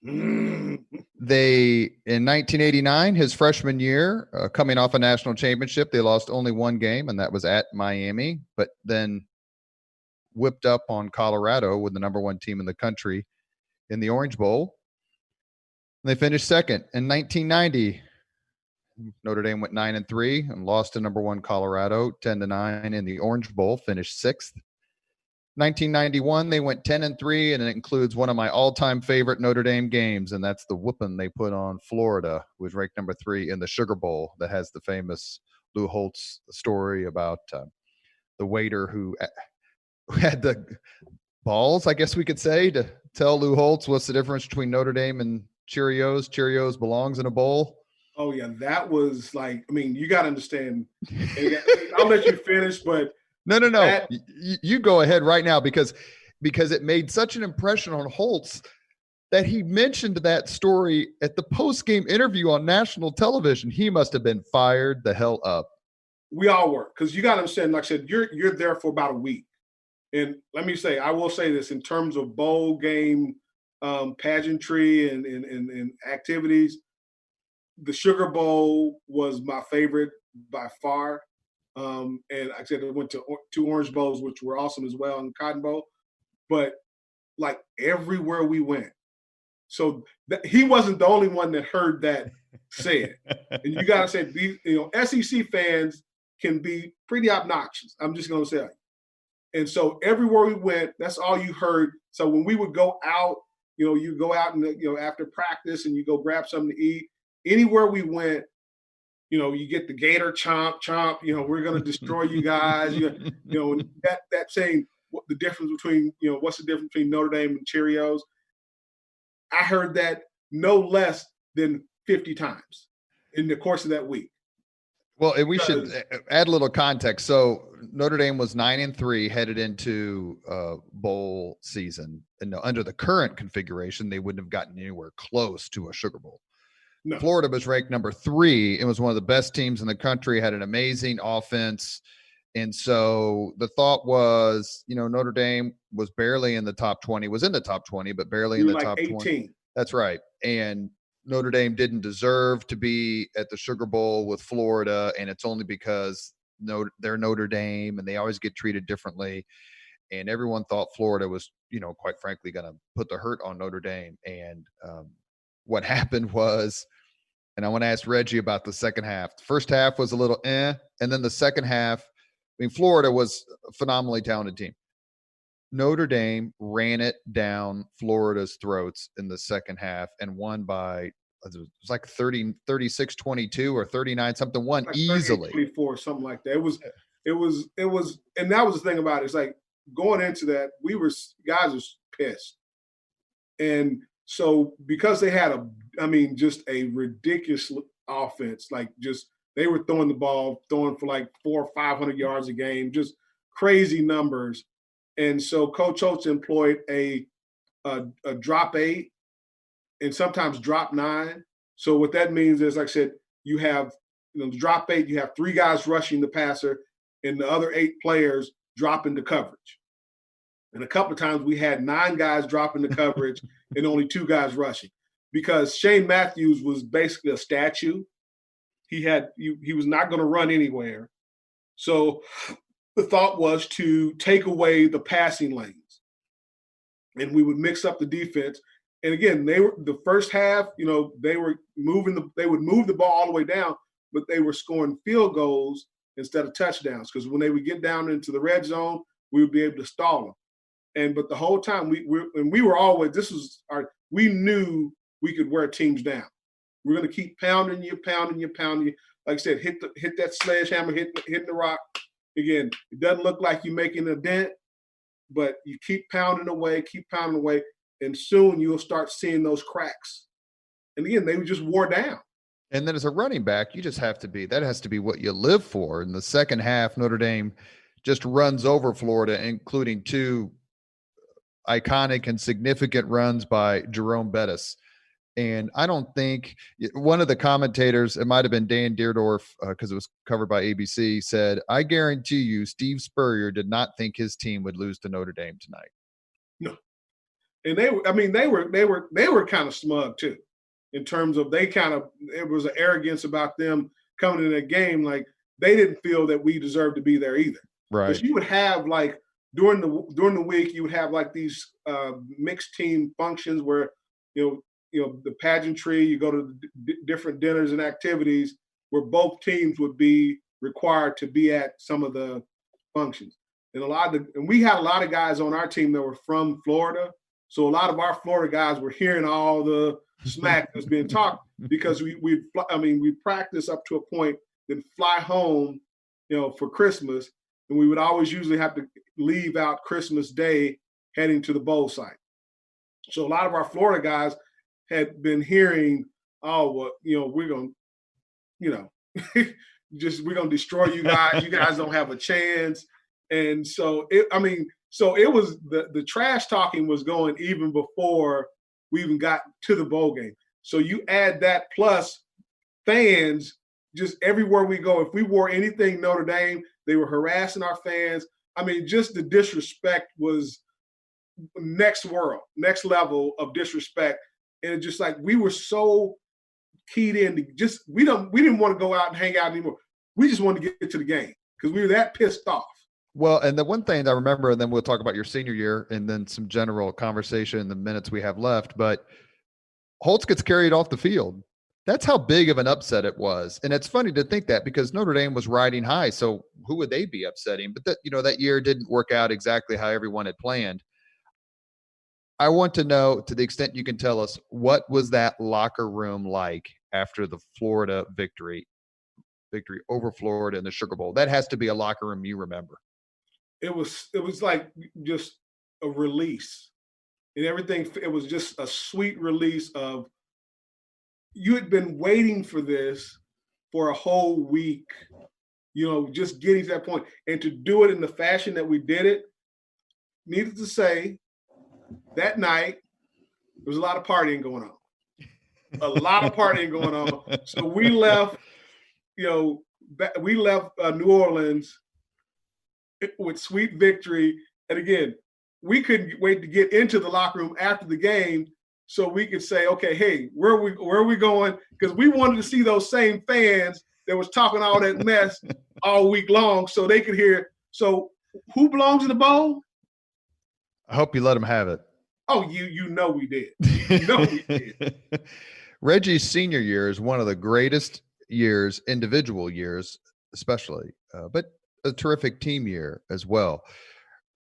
They, in 1989, his freshman year, coming off a national championship, they lost only 1 game, and that was at Miami, but then whipped up on Colorado with the number 1 team in the country in the Orange Bowl. And they finished second. In 1990, Notre Dame went 9-3 and lost to number 1 Colorado 10-9 in the Orange Bowl, finished 6th. 1991, they went 10-3, and it includes one of my all-time favorite Notre Dame games, and that's the whooping they put on Florida, who was ranked number 3 in the Sugar Bowl, that has the famous Lou Holtz story about the waiter who had the balls, I guess we could say, to tell Lou Holtz what's the difference between Notre Dame and Cheerios. Cheerios belongs in a bowl. Oh yeah, that was like, I mean, you got to understand. I'll let you finish, but no. That, You go ahead right now because it made such an impression on Holtz that he mentioned that story at the post-game interview on national television. He must have been fired the hell up. We all were, because you got to understand, like I said, you're there for about a week. And let me say, I will say this in terms of bowl game pageantry and activities, the Sugar Bowl was my favorite by far. And like I said, I went to 2 Orange Bowls, which were awesome as well, and Cotton Bowl. But like everywhere we went, so he wasn't the only one that heard that said. And you got to say, SEC fans can be pretty obnoxious. I'm just going to say it. And so everywhere we went, that's all you heard. So when we would go out, you go out and after practice and you go grab something to eat. Anywhere we went, you get the gator chomp, we're going to destroy you guys. That saying what the difference between, what's the difference between Notre Dame and Cheerios? I heard that no less than 50 times in the course of that week. Well, and we should add a little context. So Notre Dame was 9-3 headed into bowl season, and under the current configuration, they wouldn't have gotten anywhere close to a Sugar Bowl. No. Florida was ranked number 3. It was one of the best teams in the country, had an amazing offense. And so the thought was, Notre Dame was barely in the top 20, was in the top 20, but barely in the top 18. 20. That's right. And Notre Dame didn't deserve to be at the Sugar Bowl with Florida, and it's only because they're Notre Dame and they always get treated differently. And everyone thought Florida was, quite frankly, going to put the hurt on Notre Dame. And what happened was, and I want to ask Reggie about the second half. The first half was a little and then the second half, Florida was a phenomenally talented team. Notre Dame ran it down Florida's throats in the second half and won by, it was like 36-22 or 39 something, won like easily. 24, something like that. It was, and that was the thing about it. It's like going into that, guys was pissed. And so because they had just a ridiculous offense, they were throwing the ball, throwing for like 400 or 500 yards a game, just crazy numbers. And so Coach Holtz employed a drop 8 and sometimes drop 9. So what that means is, like I said, you have the drop 8, you have 3 guys rushing the passer and the other 8 players dropping the coverage. And a couple of times we had 9 guys dropping the coverage and only 2 guys rushing, because Shane Matthews was basically a statue. He was not going to run anywhere. So the thought was to take away the passing lanes, and we would mix up the defense. And again, the first half, they would move the ball all the way down, but they were scoring field goals instead of touchdowns, because when they would get down into the red zone, we would be able to stall them. But the whole time we were always, we knew we could wear teams down. We're going to keep pounding you. Like I said, hit that sledgehammer, hitting the rock. Again, it doesn't look like you're making a dent, but you keep pounding away, and soon you'll start seeing those cracks. And again, they just wore down. And then as a running back, that has to be what you live for. In the second half, Notre Dame just runs over Florida, including 2 iconic and significant runs by Jerome Bettis. And I don't think one of the commentators, it might have been Dan Deerdorf, because it was covered by ABC, said, "I guarantee you Steve Spurrier did not think his team would lose to Notre Dame tonight." No. And they were kind of smug too, in terms of it was an arrogance about them coming in that game. Like, they didn't feel that we deserved to be there either. Right. Because you would have, like, during the week, you would have like these mixed team functions where, the pageantry, you go to different dinners and activities where both teams would be required to be at some of the functions. And we had a lot of guys on our team that were from Florida. So a lot of our Florida guys were hearing all the smack that's being talked, because we practice up to a point, then fly home, for Christmas. and we would always usually have to leave out Christmas Day heading to the bowl site. So a lot of our Florida guys had been hearing, oh, well, we're going to, we're going to destroy you guys. You guys don't have a chance. And so, it was the trash talking was going even before we even got to the bowl game. So you add that plus fans just everywhere we go. If we wore anything Notre Dame, they were harassing our fans. Just the disrespect was next level of disrespect. And it's just like we were so keyed in to we didn't want to go out and hang out anymore. We just wanted to get to the game because we were that pissed off. Well, and the one thing I remember, and then we'll talk about your senior year and then some general conversation in the minutes we have left, but Holtz gets carried off the field. That's how big of an upset it was. And it's funny to think that because Notre Dame was riding high. So who would they be upsetting? But that year didn't work out exactly how everyone had planned. I want to know, to the extent you can tell us, what was that locker room like after the Florida victory over Florida in the Sugar Bowl? That has to be a locker room you remember. It was like just a release and everything. It was just a sweet release of, you had been waiting for this for a whole week, just getting to that point, and to do it in the fashion that we did it. Needless to say, that night there was a lot of partying going on. So we left, New Orleans with sweet victory. And again, we couldn't wait to get into the locker room after the game so we could say, okay, hey, where are we going? Because we wanted to see those same fans that was talking all that mess all week long so they could hear. So who belongs in the bowl? I hope you let them have it. Oh, we did. We did. Reggie's senior year is one of the greatest years, individual years especially, but a terrific team year as well.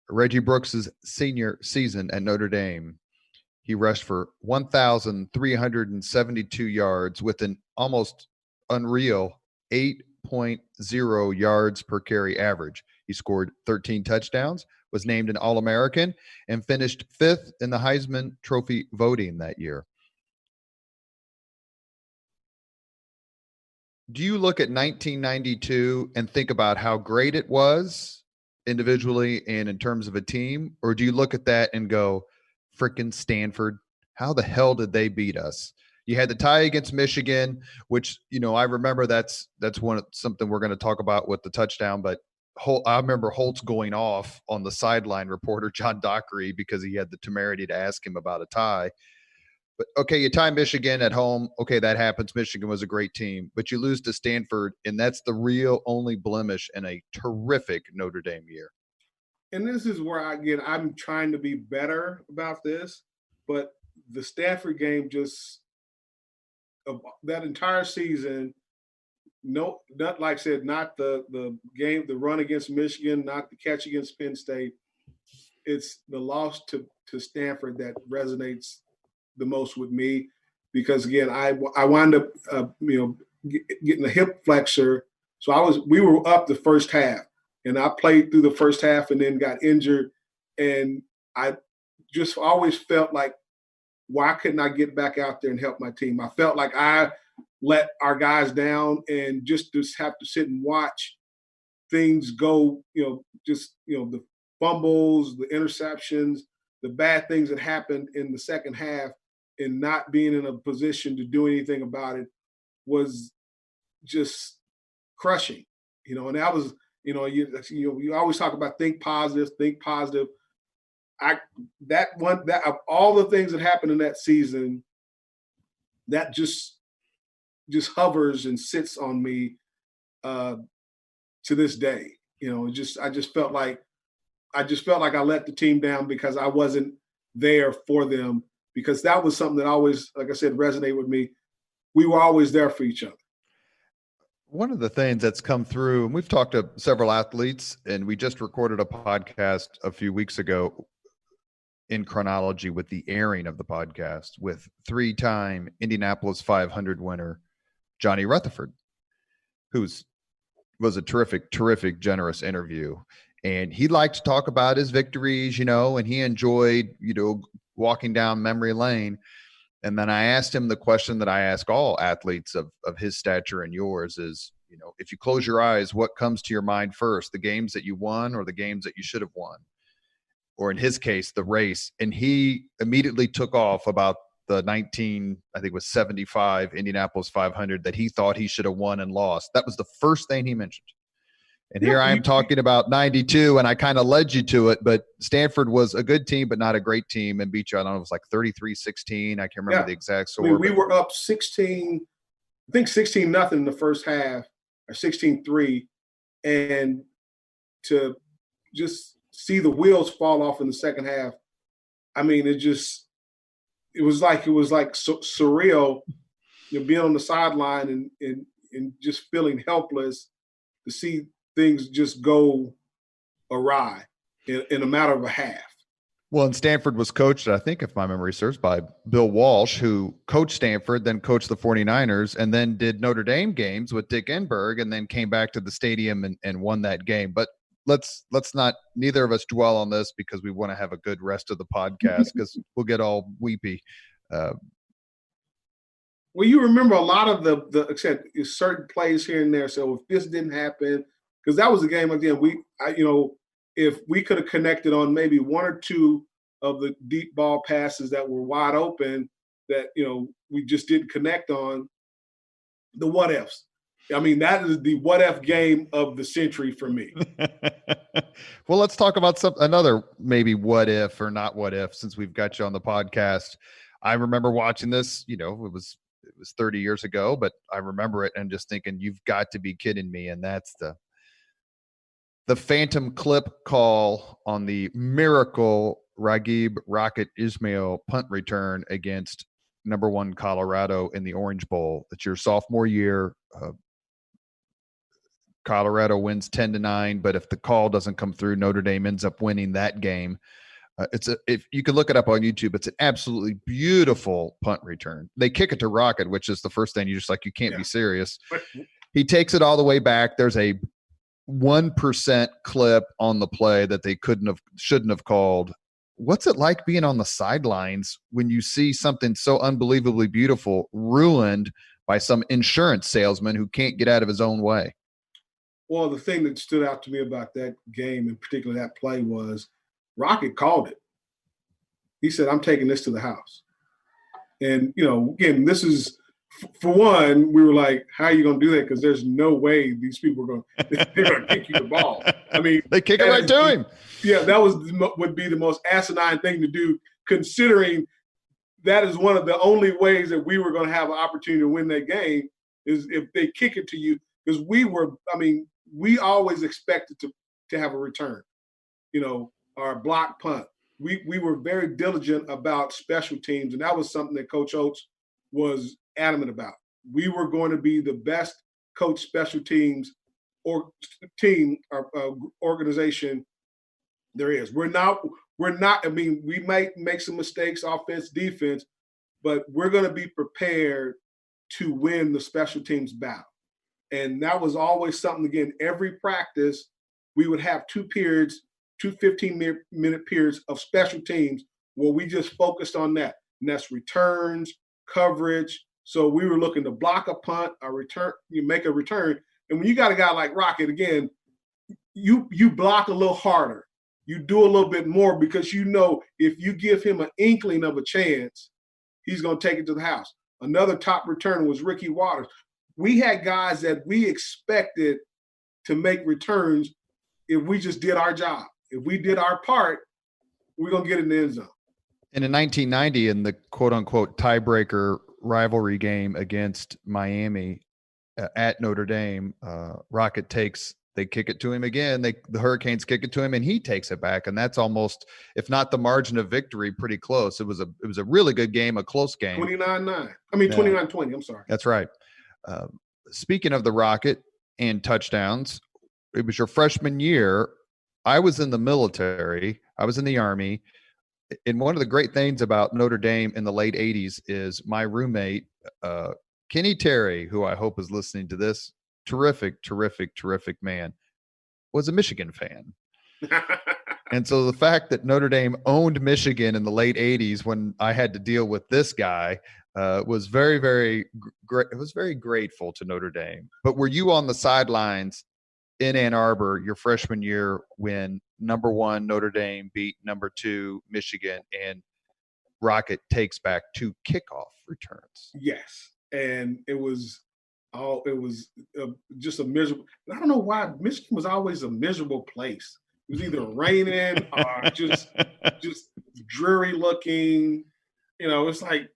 Reggie Brooks' senior season at Notre Dame, he rushed for 1,372 yards with an almost unreal 8.0 yards per carry average. He scored 13 touchdowns, was named an All-American, and finished 5th in the Heisman Trophy voting that year. Do you look at 1992 and think about how great it was individually and in terms of a team? Or do you look at that and go, frickin' Stanford, how the hell did they beat us? You had the tie against Michigan, which, I remember that's something we're going to talk about with the touchdown, but I remember Holtz going off on the sideline reporter, John Dockery, because he had the temerity to ask him about a tie. But, okay, you tie Michigan at home. Okay, that happens. Michigan was a great team. But you lose to Stanford, and that's the real only blemish in a terrific Notre Dame year. And this is where, I'm trying to be better about this. But the Stanford game that entire season, not like I said, not the game, the run against Michigan, not the catch against Penn State. It's the loss to Stanford that resonates the most with me, because again, I wound up getting a hip flexor. So we were up the first half, and I played through the first half and then got injured, and I just always felt like, why couldn't I get back out there and help my team? I felt like I let our guys down, and just have to sit and watch things go, the fumbles, the interceptions, the bad things that happened in the second half, and not being in a position to do anything about it was just crushing, and that was, you always talk about think positive. That of all the things that happened in that season, that just hovers and sits on me to this day. I just felt like I let the team down because I wasn't there for them, because that was something that always, like I said, resonated with me. We were always there for each other. One of the things that's come through, and we've talked to several athletes, and we just recorded a podcast a few weeks ago in chronology with the airing of the podcast with 3-time Indianapolis 500 winner Johnny Rutherford, who's was a terrific, generous interview. And he liked to talk about his victories, and he enjoyed, walking down memory lane. And then I asked him the question that I ask all athletes of his stature and yours is, if you close your eyes, what comes to your mind first, the games that you won or the games that you should have won? Or in his case, the race. And he immediately took off about the I think it was 75 Indianapolis 500 that he thought he should have won and lost. That was the first thing he mentioned. And here I am talking about 92, and I kind of led you to it, but Stanford was a good team, but not a great team, and beat you, I don't know, it was like 33-16. I can't remember the exact score. We were up 16, I think 16-0 in the first half, or 16-3, and to just see the wheels fall off in the second half, I mean, it was like surreal, being on the sideline and just feeling helpless to see things just go awry in a matter of a half. Well, and Stanford was coached, I think, if my memory serves, by Bill Walsh, who coached Stanford, then coached the 49ers, and then did Notre Dame games with Dick Enberg, and then came back to the stadium and won that game. But let's not, neither of us dwell on this because we want to have a good rest of the podcast because we'll get all weepy. Well, you remember a lot of the except certain plays here and there. So if this didn't happen, because that was a game again, if we could have connected on maybe one or two of the deep ball passes that were wide open that, we just didn't connect on, the what ifs. I mean, that is the what if game of the century for me. Well, let's talk about another maybe what if or not what if, since we've got you on the podcast. I remember watching this, it was 30 years ago, but I remember it and just thinking, you've got to be kidding me. And that's the phantom clip call on the miracle Raghib Rocket Ismail punt return against number 1 Colorado in the Orange Bowl. It's your sophomore year. Colorado wins 10-9, but if the call doesn't come through, Notre Dame ends up winning that game. If you can look it up on YouTube, it's an absolutely beautiful punt return. They kick it to Rocket, which is the first thing you can't be serious. He takes it all the way back. There's a 1% clip on the play that they shouldn't have called. What's it like being on the sidelines when you see something so unbelievably beautiful ruined by some insurance salesman who can't get out of his own way? Well, the thing that stood out to me about that game, and particularly that play, was Rocket called it. He said, "I'm taking this to the house." And, again, this is, for one, we were like, how are you going to do that? Because there's no way these people are they're going to kick you the ball. I mean, they kick it right to him. Yeah, that would be the most asinine thing to do, considering that is one of the only ways that we were going to have an opportunity to win that game is if they kick it to you. Because we always expected to have a return, or a block punt. We were very diligent about special teams, and that was something that Coach Oates was adamant about. We were going to be the best coach special teams organization there is. We're not. I mean, we might make some mistakes, offense, defense, but we're going to be prepared to win the special teams battle. And that was always something, again, every practice, we would have 2 periods, 2 15-minute periods of special teams where we just focused on that. And that's returns, coverage. So we were looking to block a punt, a return, you make a return. And when you got a guy like Rocket, again, you block a little harder. You do a little bit more because if you give him an inkling of a chance, he's going to take it to the house. Another top returner was Ricky Waters. We had guys that we expected to make returns if we just did our job. If we did our part, we're going to get in the end zone. And in 1990, in the quote-unquote tiebreaker rivalry game against Miami at Notre Dame, Rocket they kick it to him again. The Hurricanes kick it to him, and he takes it back. And that's almost, if not the margin of victory, pretty close. It was a really good game, a close game. 29-9. 29-20. I'm sorry. That's right. Speaking of the Rocket and touchdowns, it was your freshman year. I was in the military. I was in the Army. And one of the great things about Notre Dame in the late 80s is my roommate, Kenny Terry, who I hope is listening to this. terrific man, was a Michigan fan. And so the fact that Notre Dame owned Michigan in the late 80s when I had to deal with this guy was very, very great. It was very grateful to Notre Dame. But were you on the sidelines in Ann Arbor your freshman year when number 1 Notre Dame beat number 2 Michigan and Rocket takes back 2 kickoff returns? Yes, and it was just a miserable. I don't know why Michigan was always a miserable place. It was either raining or just dreary looking. It's like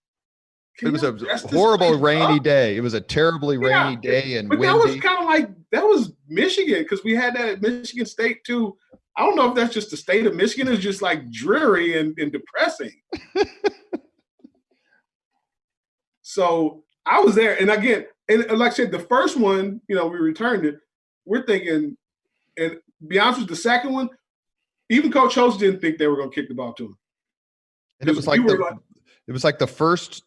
it was a horrible rainy day. It was a terribly rainy day and but windy. That was kind of like that was Michigan because we had that at Michigan State too. I don't know if that's just the state of Michigan. It's just like dreary and depressing. So I was there, and again, and like I said, the first one, we returned it. We're thinking, and be honest with you, the second one, even Coach Holtz didn't think they were going to kick the ball to him. And it was like the first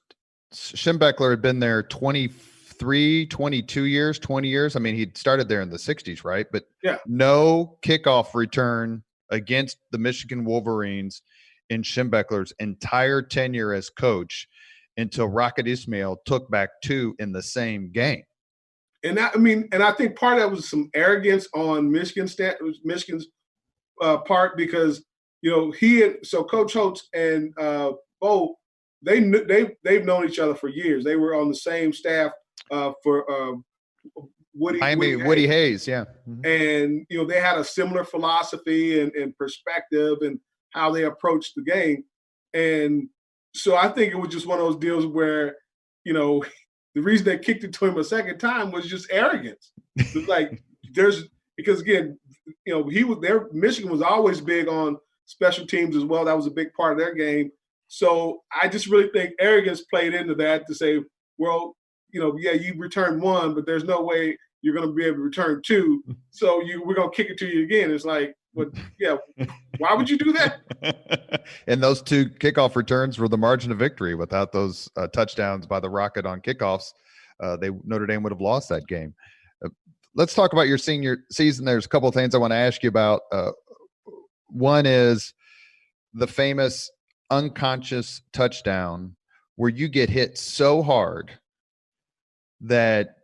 Schembechler had been there 23, 22 years, 20 years. I mean, he'd started there in the 60s, right? But no kickoff return against the Michigan Wolverines in Schembechler's entire tenure as coach until Rocket Ismail took back 2 in the same game. And I think part of that was some arrogance on Michigan's part because Coach Holtz and Bo, they've known each other for years. They were on the same staff for Woody Hayes, yeah. Mm-hmm. And they had a similar philosophy and perspective and how they approached the game. And so I think it was just one of those deals where, the reason they kicked it to him a second time was just arrogance. It's like because again, Michigan was always big on special teams as well. That was a big part of their game. So I just really think arrogance played into that to say, well, you returned 1, but there's no way you're going to be able to return 2. So we're going to kick it to you again. It's like, why would you do that? And those 2 kickoff returns were the margin of victory. Without those touchdowns by the Rocket on kickoffs, Notre Dame would have lost that game. Let's talk about your senior season. There's a couple of things I want to ask you about. One is the famous unconscious touchdown where you get hit so hard that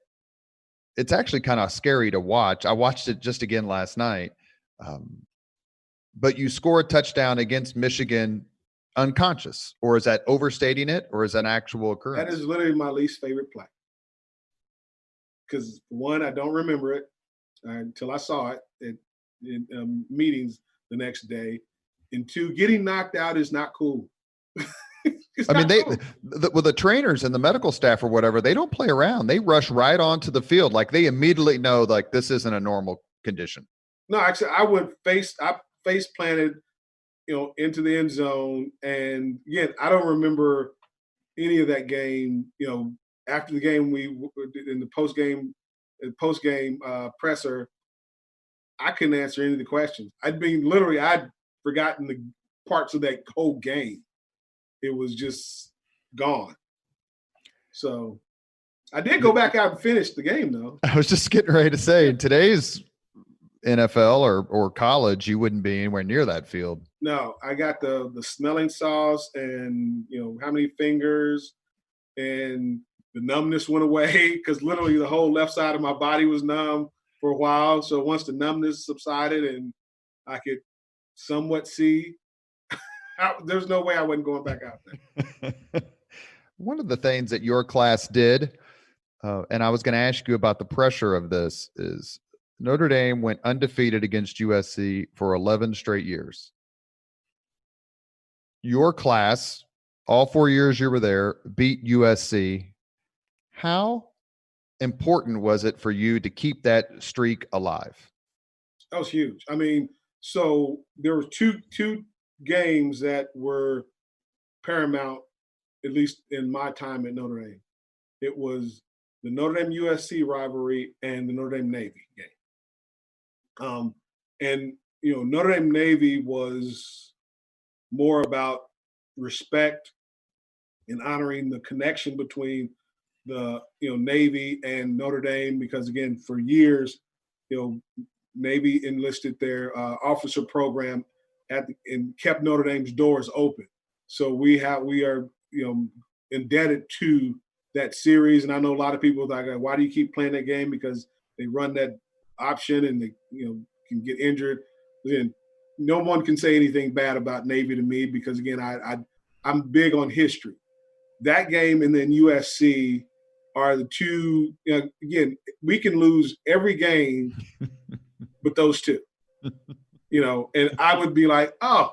it's actually kind of scary to watch. I watched it just again last night. But you score a touchdown against Michigan unconscious, or is that overstating it, or is that an actual occurrence? That is literally my least favorite play. Because 1, I don't remember it until I saw it in meetings the next day. And 2, getting knocked out is not cool. The trainers and the medical staff or whatever, they don't play around. They rush right onto the field. Like they immediately know like this isn't a normal condition. No, actually, I face planted, into the end zone. And again, I don't remember any of that game. After the game, we in the post game presser, I couldn't answer any of the questions. I'd forgotten the parts of that whole game. It was just gone. So I did go back out and finish the game, though. I was just getting ready to say, in today's NFL or college, you wouldn't be anywhere near that field. No, I got the smelling sauce and, how many fingers, and the numbness went away because literally the whole left side of my body was numb for a while. So once the numbness subsided and I could somewhat see, there's no way I wasn't going back out there. One of the things that your class did, and I was going to ask you about the pressure of this, is Notre Dame went undefeated against USC for 11 straight years. Your class, all 4 years you were there, beat USC. How important was it for you to keep that streak alive? That was huge. So there were two games that were paramount, at least in my time at Notre Dame. It was the Notre Dame USC rivalry and the Notre Dame Navy game. Notre Dame Navy was more about respect and honoring the connection between the Navy and Notre Dame, because again, for years, Navy enlisted their officer program and kept Notre Dame's doors open. So we are indebted to that series. And I know a lot of people that go, why do you keep playing that game? Because they run that option and they can get injured. Then no one can say anything bad about Navy to me, because again, I'm big on history. That game and then USC are the two. Again, we can lose every game, but those two. And I would be like, oh,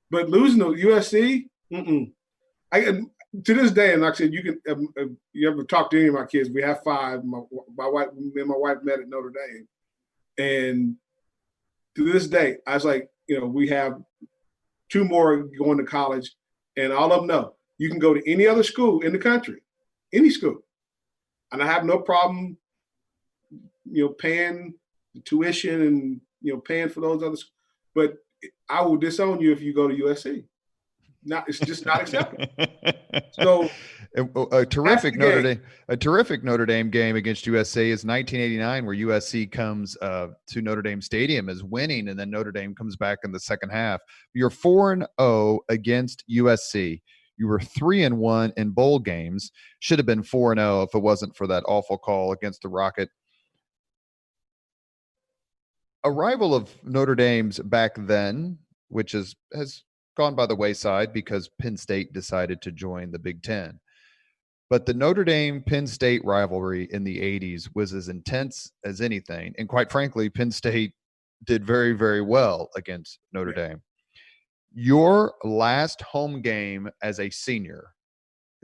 but losing to USC, to this day, and like I said, you can you ever talk to any of my kids? We have 5. My wife, me and my wife met at Notre Dame, and to this day, I was like, we have 2 more going to college, and all of them know you can go to any other school in the country, any school, and I have no problem, paying the tuition and paying for those others, but I will disown you if you go to USC. It's just not acceptable. So a terrific Notre Dame game against USC is 1989, where USC comes to Notre Dame Stadium as winning, and then Notre Dame comes back in the second half. You're 4-0 against USC. You were 3-1 in bowl games. Should have been 4-0 if it wasn't for that awful call against the Rocket. A rival of Notre Dame's back then, which has gone by the wayside because Penn State decided to join the Big Ten. But the Notre Dame-Penn State rivalry in the 80s was as intense as anything. And quite frankly, Penn State did very, very well against Notre Dame. Your last home game as a senior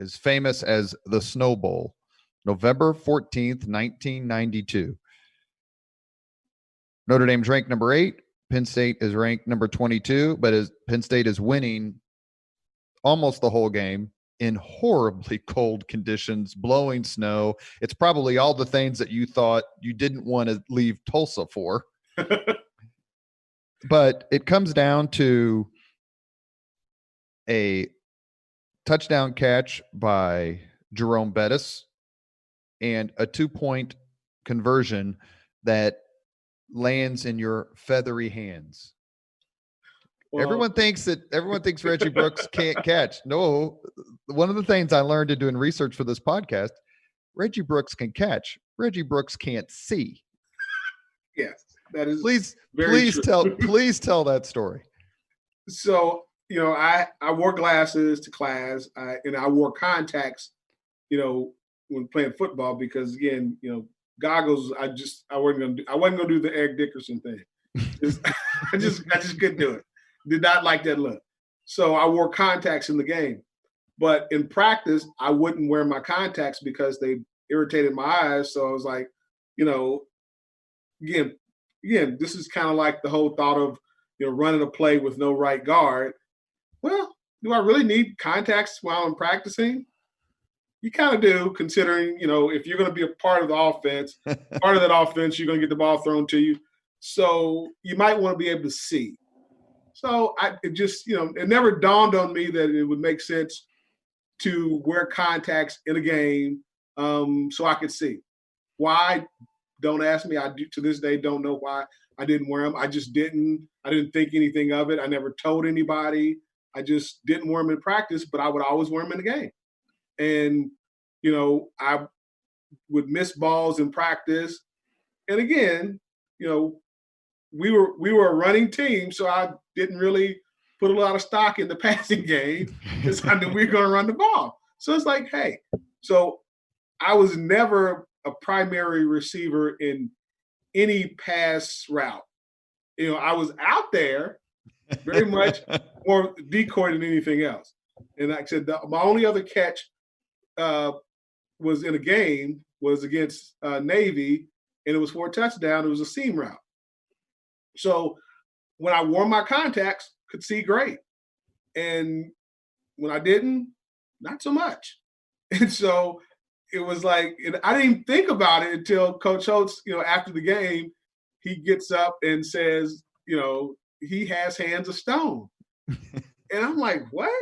is famous as the Snow Bowl, November 14th, 1992. Notre Dame's ranked number 8. Penn State is ranked number 22, but Penn State is winning almost the whole game in horribly cold conditions, blowing snow. It's probably all the things that you thought you didn't want to leave Tulsa for. But it comes down to a touchdown catch by Jerome Bettis and a 2-point conversion that lands in your feathery hands. Well, everyone thinks Reggie Brooks can't catch. No, one of the things I learned in doing research for this podcast, Reggie Brooks can catch. Reggie Brooks can't see. Yes, that is. Please tell that story. So I wore glasses to class, and I wore contacts, when playing football, because again, goggles, I wasn't gonna do the Eric Dickerson thing. I just couldn't do it. Did not like that look. So I wore contacts in the game, but in practice I wouldn't wear my contacts because they irritated my eyes. So I was like, again, this is kind of like the whole thought of running a play with no right guard. Well, do I really need contacts while I'm practicing? You kind of do, considering, if you're going to be a part of the offense, part of that offense, you're going to get the ball thrown to you. So you might want to be able to see. So it never dawned on me that it would make sense to wear contacts in a game so I could see. Why? Don't ask me. I do, to this day, don't know why I didn't wear them. I just didn't. I didn't think anything of it. I never told anybody. I just didn't wear them in practice, but I would always wear them in the game. And, I would miss balls in practice. And again, we were a running team, so I didn't really put a lot of stock in the passing game because I knew we were going to run the ball. So it's like, hey, so I was never a primary receiver in any pass route. I was out there very much more decoy than anything else. And like I said, my only other catch was in a game was against Navy, and it was for a touchdown. It was a seam route. So when I wore my contacts, could see great. And when I didn't, not so much. And so it was like, and I didn't even think about it until Coach Holtz, after the game, he gets up and says, he has hands of stone. And I'm like, what?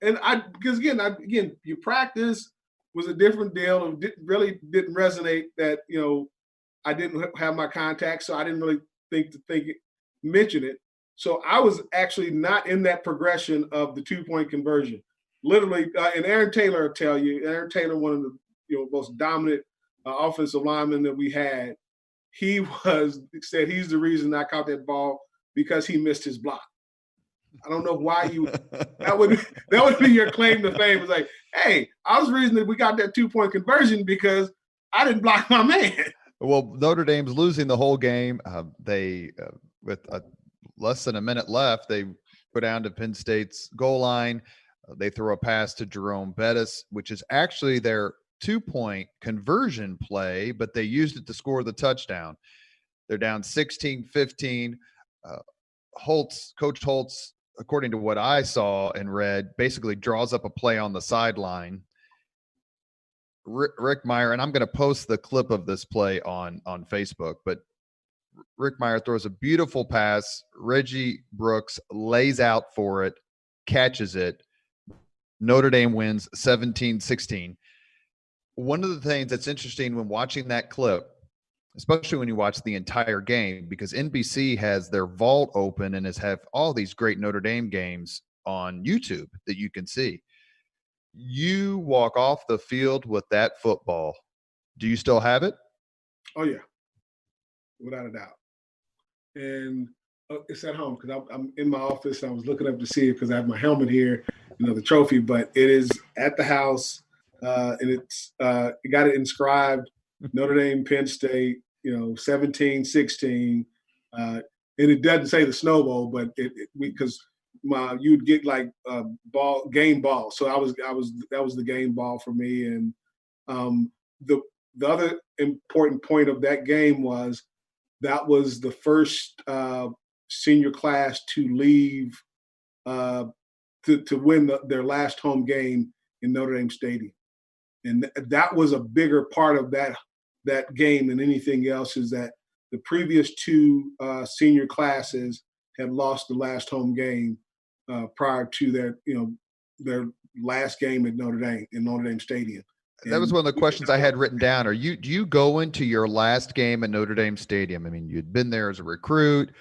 And because again, you practice, was a different deal. It really didn't resonate that, I didn't have my contacts, so I didn't really mention it. So I was actually not in that progression of the 2-point conversion. Literally, and Aaron Taylor will tell you, Aaron Taylor, one of the most dominant offensive linemen that we had, said he's the reason I caught that ball because he missed his block. I don't know why that would be your claim to fame. It's like, hey, I was the reason that we got that 2-point conversion because I didn't block my man. Well, Notre Dame's losing the whole game. They, with less than a minute left, they go down to Penn State's goal line. They throw a pass to Jerome Bettis, which is actually their 2-point conversion play, but they used it to score the touchdown. They're down 16-15. Coach Holtz, according to what I saw and read, basically draws up a play on the sideline. Rick Meyer, and I'm going to post the clip of this play on Facebook, but Rick Meyer throws a beautiful pass. Reggie Brooks lays out for it, catches it. Notre Dame wins 17-16. One of the things that's interesting when watching that clip, especially when you watch the entire game, because NBC has their vault open and have all these great Notre Dame games on YouTube that you can see. You walk off the field with that football. Do you still have it? Oh, yeah. Without a doubt. And it's at home because I'm in my office. I was looking up to see it because I have my helmet here, the trophy, but it is at the house. And it's it got it inscribed Notre Dame, Penn State, 17-16. And it doesn't say the Snow Bowl, but because you'd get like game ball. So that was the game ball for me. And the other important point of that game was that was the first senior class to leave to win their last home game in Notre Dame Stadium. And that was a bigger part of that game than anything else, is that the previous two senior classes had lost the last home game prior to their last game at Notre Dame in Notre Dame Stadium. That was one of the questions I had written down. Do you go into your last game at Notre Dame Stadium? I mean, you'd been there as a recruit.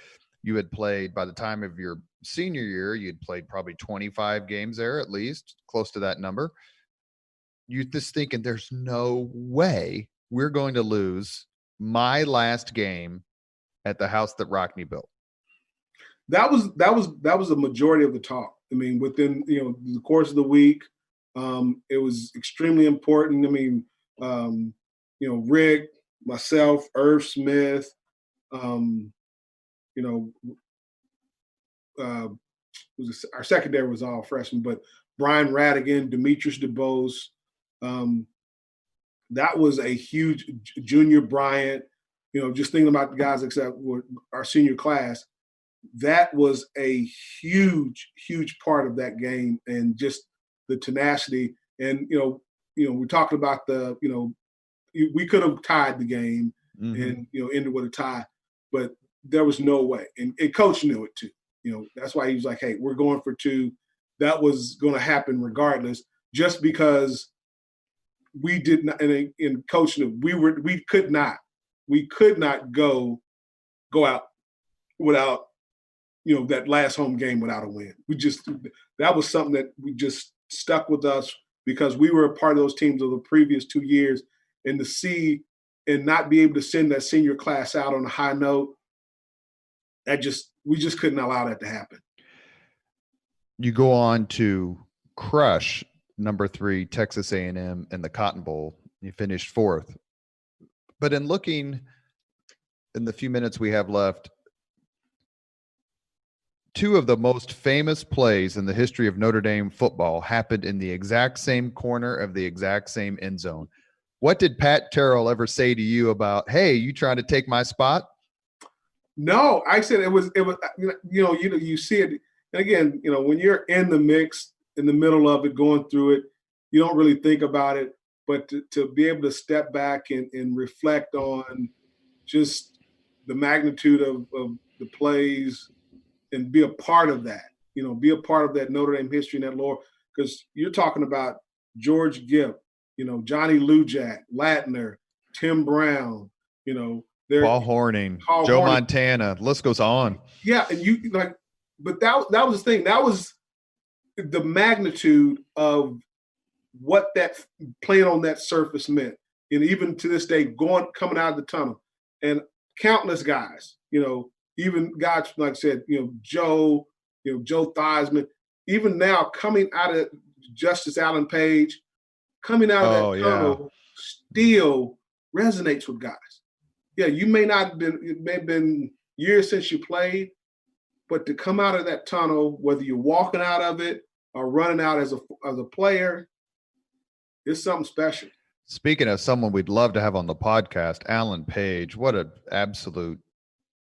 You had played, by the time of your senior year, you'd played probably 25 games there, at least close to that number. You're just thinking, there's no way we're going to lose my last game at the house that Rockne built. That was the majority of the talk. I mean, within the course of the week, it was extremely important. I mean, Rick, myself, Irv Smith, our secondary was all freshmen, but Brian Radigan, Demetrius DeBose, that was a huge Junior Bryant, just thinking about the guys except our senior class. That was a huge, huge part of that game, and just the tenacity. And, we're talking about we could have tied the game and, ended with a tie, but there was no way. And coach knew it too. That's why he was like, hey, we're going for 2. That was going to happen regardless, just because we did not, and coach knew we could not go out without, that last home game without a win. That was something that we just stuck with us because we were a part of those teams of the previous 2 years, and to see and not be able to send that senior class out on a high note, we just couldn't allow that to happen. You go on to crush number 3 Texas A&M in the Cotton Bowl. You finished 4th. But in looking in the few minutes we have left, 2 of the most famous plays in the history of Notre Dame football happened in the exact same corner of the exact same end zone. What did Pat Terrell ever say to you about, hey, you trying to take my spot? No, I said it was you see it. And again, when you're in the mix, in the middle of it, going through it, you don't really think about it. But to be able to step back and reflect on just the magnitude of the plays and be a part of that, be a part of that Notre Dame history and that lore, because you're talking about George Gipp, Johnny Lujak, Latner, Tim Brown, Paul Horning, Paul Joe Horning. Montana, list goes on. Yeah, and but that was the thing. That was the magnitude of what that playing on that surface meant. And even to this day, coming out of the tunnel, and countless guys, even guys like I said, Joe Theismann, even now coming out of Justice Allen Page, coming out of that tunnel, still resonates with guys. Yeah, you may not have been, it may have been years since you played, but to come out of that tunnel, whether you're walking out of it or running out as a player, it's something special. Speaking of someone we'd love to have on the podcast, Alan Page, what an absolute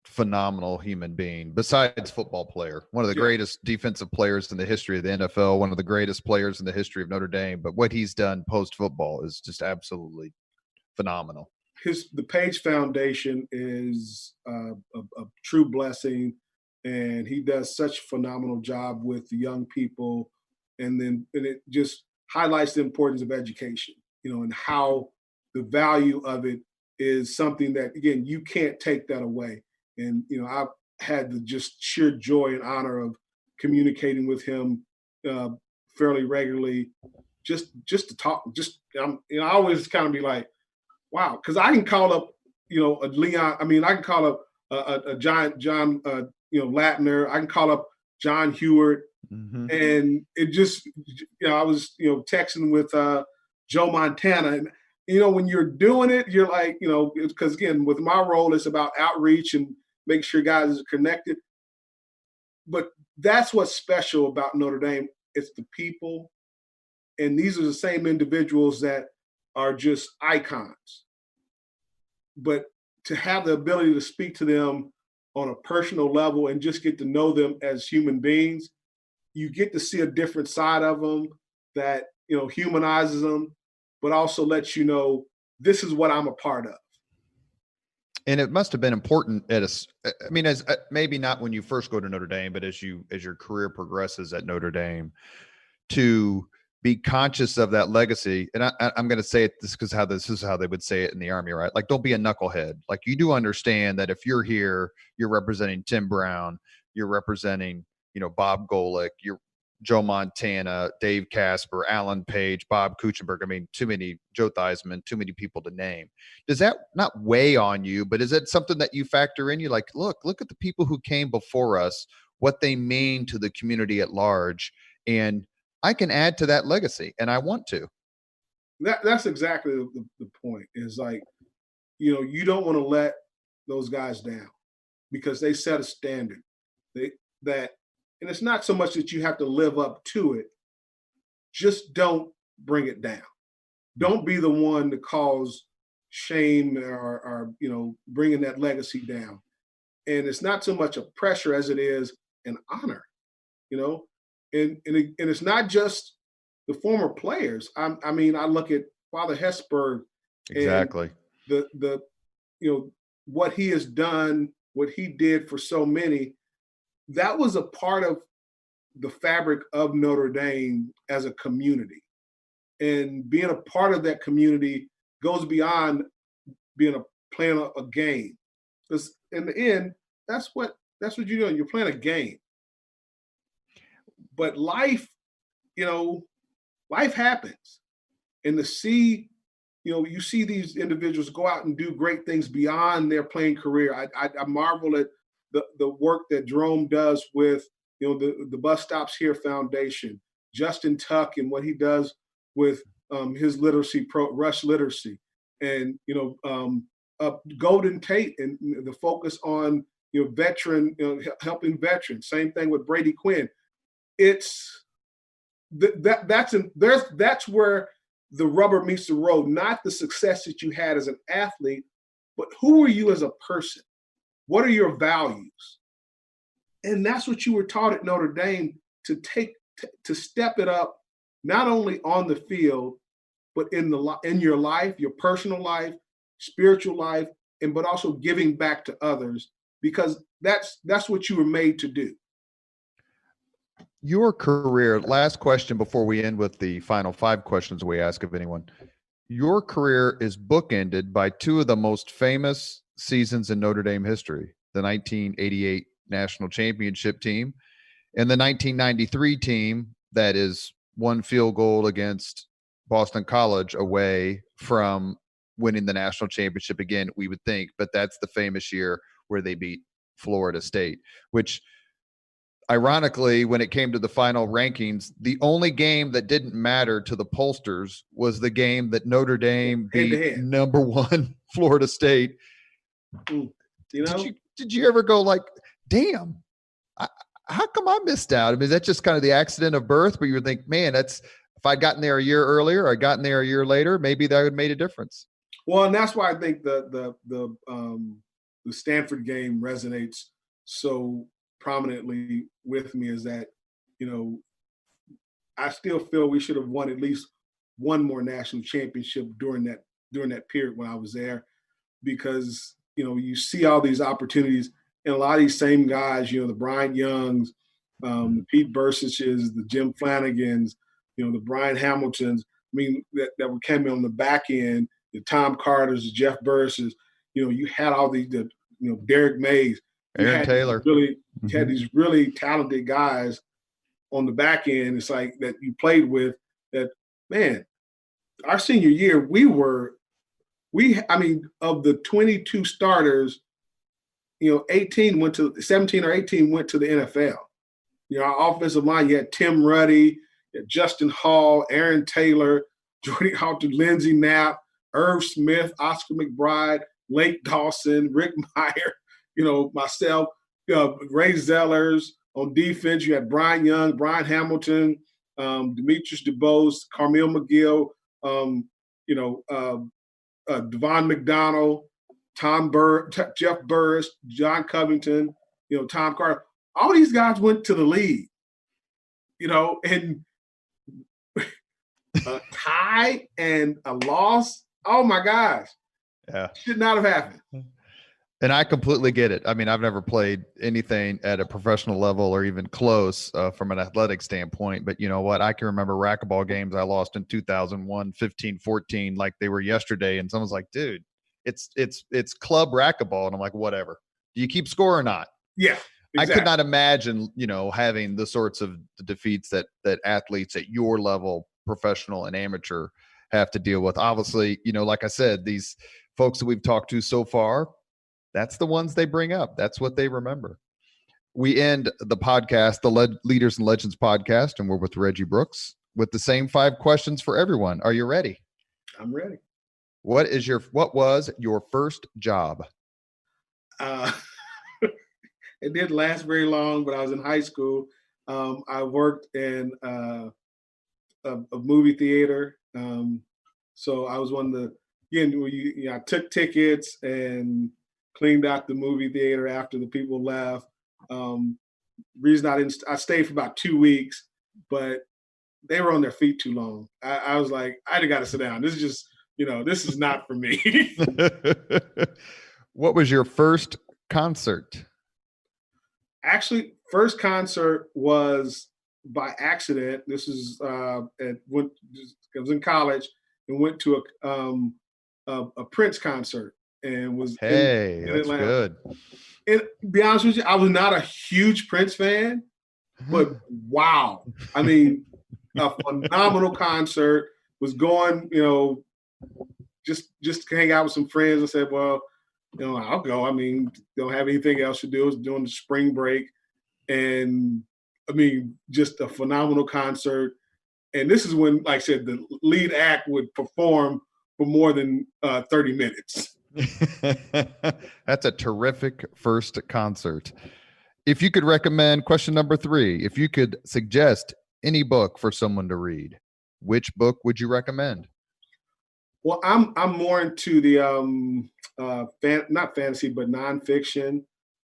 phenomenal human being, besides football player, one of the greatest defensive players in the history of the NFL, one of the greatest players in the history of Notre Dame. But what he's done post-football is just absolutely phenomenal. The Page Foundation is a true blessing, and he does such a phenomenal job with the young people, and it just highlights the importance of education, and how the value of it is something that, again, you can't take that away. And, I've had the just sheer joy and honor of communicating with him fairly regularly, just to talk. I always kind of be like, wow, because I can call up, a Leon. I mean, I can call up a John, Latner. I can call up John Hewart, and it just, I was, texting with Joe Montana, and when you're doing it, you're like, because again, with my role, it's about outreach and make sure guys are connected. But that's what's special about Notre Dame. It's the people, and these are the same individuals that are just icons. But to have the ability to speak to them on a personal level and just get to know them as human beings, you get to see a different side of them that, humanizes them, but also lets you know, this is what I'm a part of. And it must have been important as maybe not when you first go to Notre Dame, but as your career progresses at Notre Dame, to be conscious of that legacy. And I'm going to say it because this is how they would say it in the Army, right? Like, don't be a knucklehead. Like, you do understand that if you're here, you're representing Tim Brown, you're representing, Bob Golick, you're Joe Montana, Dave Casper, Alan Page, Bob Kuchenberg. I mean, too many, Joe Theismann, too many people to name. Does that not weigh on you, but is it something that you factor in? You're like, look at the people who came before us, what they mean to the community at large. And I can add to that legacy, and I want to. That's exactly the point, is like, you don't want to let those guys down because they set a standard and it's not so much that you have to live up to it. Just don't bring it down. Don't be the one to cause shame or bringing that legacy down. And it's not so much a pressure as it is an honor, and it's not just the former players. I look at Father Hesburgh. Exactly. And what he has done, what he did for so many, that was a part of the fabric of Notre Dame as a community. And being a part of that community goes beyond playing a game. Because in the end, that's what you're doing. You're playing a game. But life happens. And to see, you see these individuals go out and do great things beyond their playing career. I marvel at the work that Jerome does with, the Bus Stops Here Foundation, Justin Tuck and what he does with his literacy, Rush Literacy, and, Golden Tate and the focus on, veteran, helping veterans. Same thing with Brady Quinn. It's that's where the rubber meets the road, not the success that you had as an athlete, but who are you as a person? What are your values? And that's what you were taught at Notre Dame, to step it up, not only on the field, but in your life, your personal life, spiritual life, but also giving back to others, because that's what you were made to do. Your career, last question before we end with the final 5 questions we ask of anyone. Your career is bookended by two of the most famous seasons in Notre Dame history, the 1988 national championship team and the 1993 team that is one field goal against Boston College away from winning the national championship again, we would think. But that's the famous year where they beat Florida State, which ironically, when it came to the final rankings, the only game that didn't matter to the pollsters was the game that Notre Dame beat number one Florida State. You know, did you ever go like, damn, how come I missed out? I mean, that's just kind of the accident of birth, but you would think, man, that's if I'd gotten there a year earlier, or I'd gotten there a year later, maybe that would have made a difference. Well, and that's why I think the Stanford game resonates so prominently with me, is that, you know, I still feel we should have won at least one more national championship during that period when I was there, because, you know, you see all these opportunities and a lot of these same guys, you know, the Brian Youngs, the Pete Bursages, the Jim Flanagans, you know, the Brian Hamiltons, I mean, that were coming on the back end, the Tom Carters, the Jeff Burses, you know, you had all these, you know, Derek Mays, Aaron Taylor. You had these really talented guys on the back end. It's like that you played with that, man, our senior year, of the 22 starters, you know, 17 or 18 went to the NFL. You know, our offensive line, you had Tim Ruddy, you had Justin Hall, Aaron Taylor, Jordy Halter, Lindsey Knapp, Irv Smith, Oscar McBride, Lake Dawson, Rick Meyer, you know, myself, Ray Zellers. On defense, you had Brian Young, Brian Hamilton, Demetrius DeBose, Carmel McGill, Devon McDonald, Jeff Burris, John Covington, you know, Tom Carter. All these guys went to the league, you know, and a tie and a loss. Oh my gosh. Yeah. Should not have happened. And I completely get it. I mean, I've never played anything at a professional level or even close from an athletic standpoint. But you know what? I can remember racquetball games I lost in 2001, 15, 14, like they were yesterday. And someone's like, dude, it's club racquetball. And I'm like, whatever. Do you keep score or not? Yeah. Exactly. I could not imagine, you know, having the sorts of defeats that athletes at your level, professional and amateur, have to deal with. Obviously, you know, like I said, these folks that we've talked to so far, that's the ones they bring up. That's what they remember. We end the podcast, the Leaders and Legends podcast, and we're with Reggie Brooks with the same 5 questions for everyone. Are you ready? I'm ready. What was your first job? It didn't last very long, but I was in high school. I worked in a movie theater. So I was one of the, I took tickets and cleaned out the movie theater after the people left. Reason I stayed for about 2 weeks, but they were on their feet too long. I was like, I got to sit down. This is just, this is not for me. What was your first concert? Actually, first concert was by accident. This is I was in college and went to a Prince concert and was in that's Atlanta. Good. And to be honest with you, I was not a huge Prince fan, but wow. I mean, a phenomenal concert. Was going, just to hang out with some friends. I said, well, I'll go. I mean, don't have anything else to do. I was doing the spring break. And I mean, just a phenomenal concert. And this is when, like I said, the lead act would perform for more than 30 minutes. That's a terrific first concert. If you could recommend, question number 3, if you could suggest any book for someone to read, which book would you recommend? Well, I'm more into the not fantasy, but nonfiction.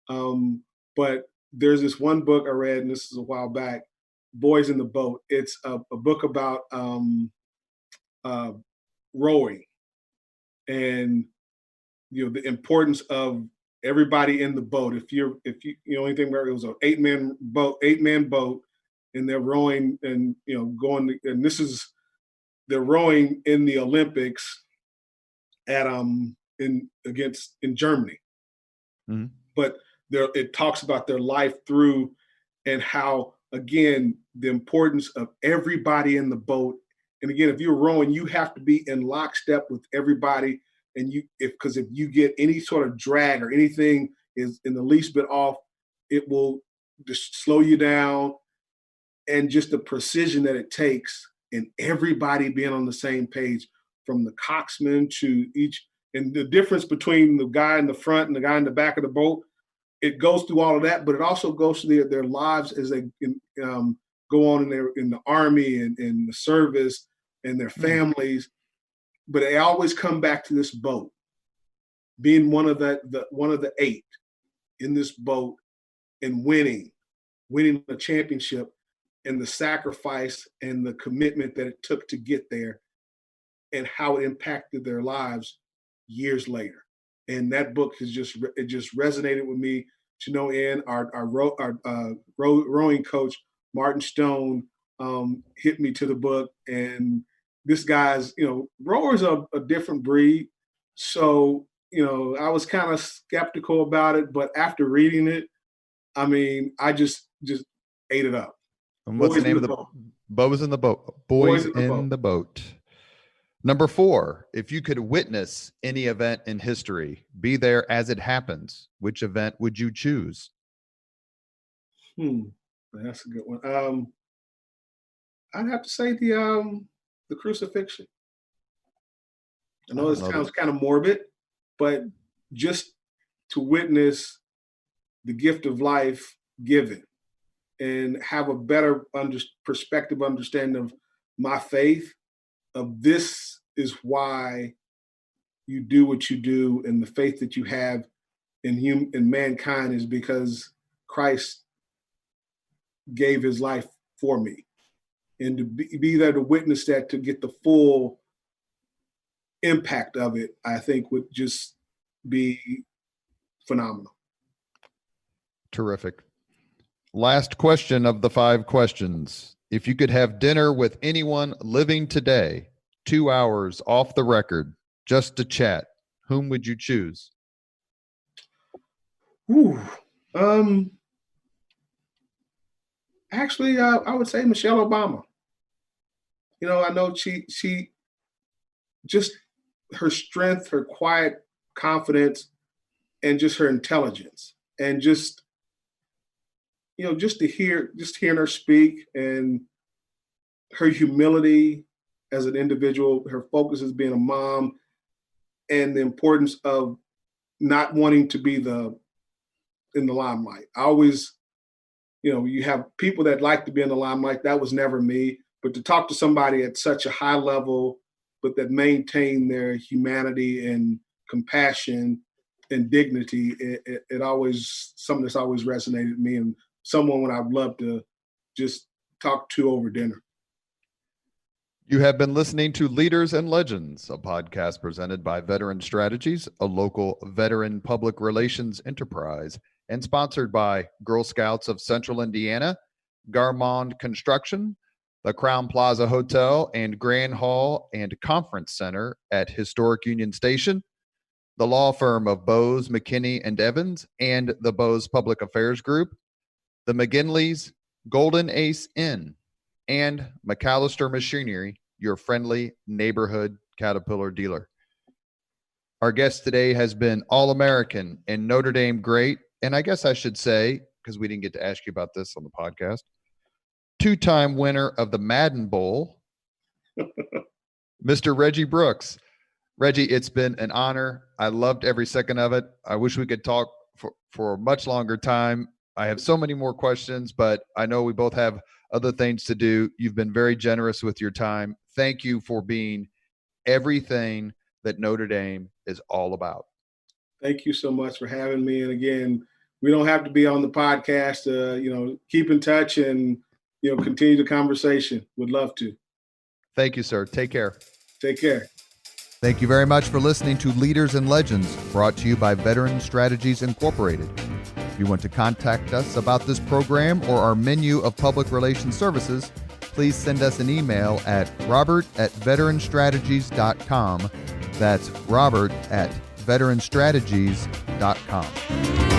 But there's this one book I read, and this is a while back, Boys in the Boat. It's a book about rowing and the importance of everybody in the boat. If you anything where it was an 8-man boat, and they're rowing and going, and this is they're rowing in the Olympics at in Germany. Mm-hmm. But it talks about their life through, and how, again, the importance of everybody in the boat. And again, if you're rowing, you have to be in lockstep with everybody. And because if you get any sort of drag or anything is in the least bit off, it will just slow you down. And just the precision that it takes, and everybody being on the same page, from the coxswain to each, and the difference between the guy in the front and the guy in the back of the boat, it goes through all of that, but it also goes to their lives as they go on in the army and in the service and their families. But they always come back to this boat, being one of the 8 in this boat, and winning the championship, and the sacrifice and the commitment that it took to get there, and how it impacted their lives years later. And that book just resonated with me to no end. Our rowing coach, Martin Stone, hit me to the book, and this guy's, rowers are a different breed. So, I was kind of skeptical about it, but after reading it, I mean, I just ate it up. And what's the name of the boat? Boys in the Boat. Boys in the Boat. Number 4, if you could witness any event in history, be there as it happens, which event would you choose? That's a good one. I'd have to say the crucifixion. I know this sounds kind of morbid, but just to witness the gift of life given, and have a better perspective, understanding of my faith, of this is why you do what you do, and the faith that you have in mankind is because Christ gave his life for me. And to be there to witness that, to get the full impact of it, I think would just be phenomenal. Terrific. Last question of the 5 questions. If you could have dinner with anyone living today, 2 hours off the record, just to chat, whom would you choose? Actually, I would say Michelle Obama. I know she just her strength, her quiet confidence, and just her intelligence, and just hearing her speak, and her humility as an individual, her focus as being a mom, and the importance of not wanting to be in the limelight. I always, you have people that like to be in the limelight. That was never me. But to talk to somebody at such a high level, but that maintain their humanity and compassion and dignity, it always, something that's always resonated with me, and someone I'd love to just talk to over dinner. You have been listening to Leaders and Legends, a podcast presented by Veteran Strategies, a local veteran public relations enterprise, and sponsored by Girl Scouts of Central Indiana, Garmong Construction, the Crowne Plaza Hotel and Grand Hall and Conference Center at Historic Union Station, the law firm of Bose, McKinney, and Evans, and the Bose Public Affairs Group, the McGinleys, Golden Ace Inn, and MacAllister Machinery, your friendly neighborhood Caterpillar dealer. Our guest today has been All-American and Notre Dame great, and I guess I should say, because we didn't get to ask you about this on the podcast, 2-time winner of the Madden Bowl, Mr. Reggie Brooks. Reggie, it's been an honor. I loved every second of it. I wish we could talk for a much longer time. I have so many more questions, but I know we both have other things to do. You've been very generous with your time. Thank you for being everything that Notre Dame is all about. Thank you so much for having me. And again, we don't have to be on the podcast. Keep in touch and continue the conversation. Would love to. Thank you, sir. Take care. Take care. Thank you very much for listening to Leaders and Legends, brought to you by Veteran Strategies Incorporated. If you want to contact us about this program or our menu of public relations services, please send us an email at robert@veteranstrategies.com. That's robert@veteranstrategies.com.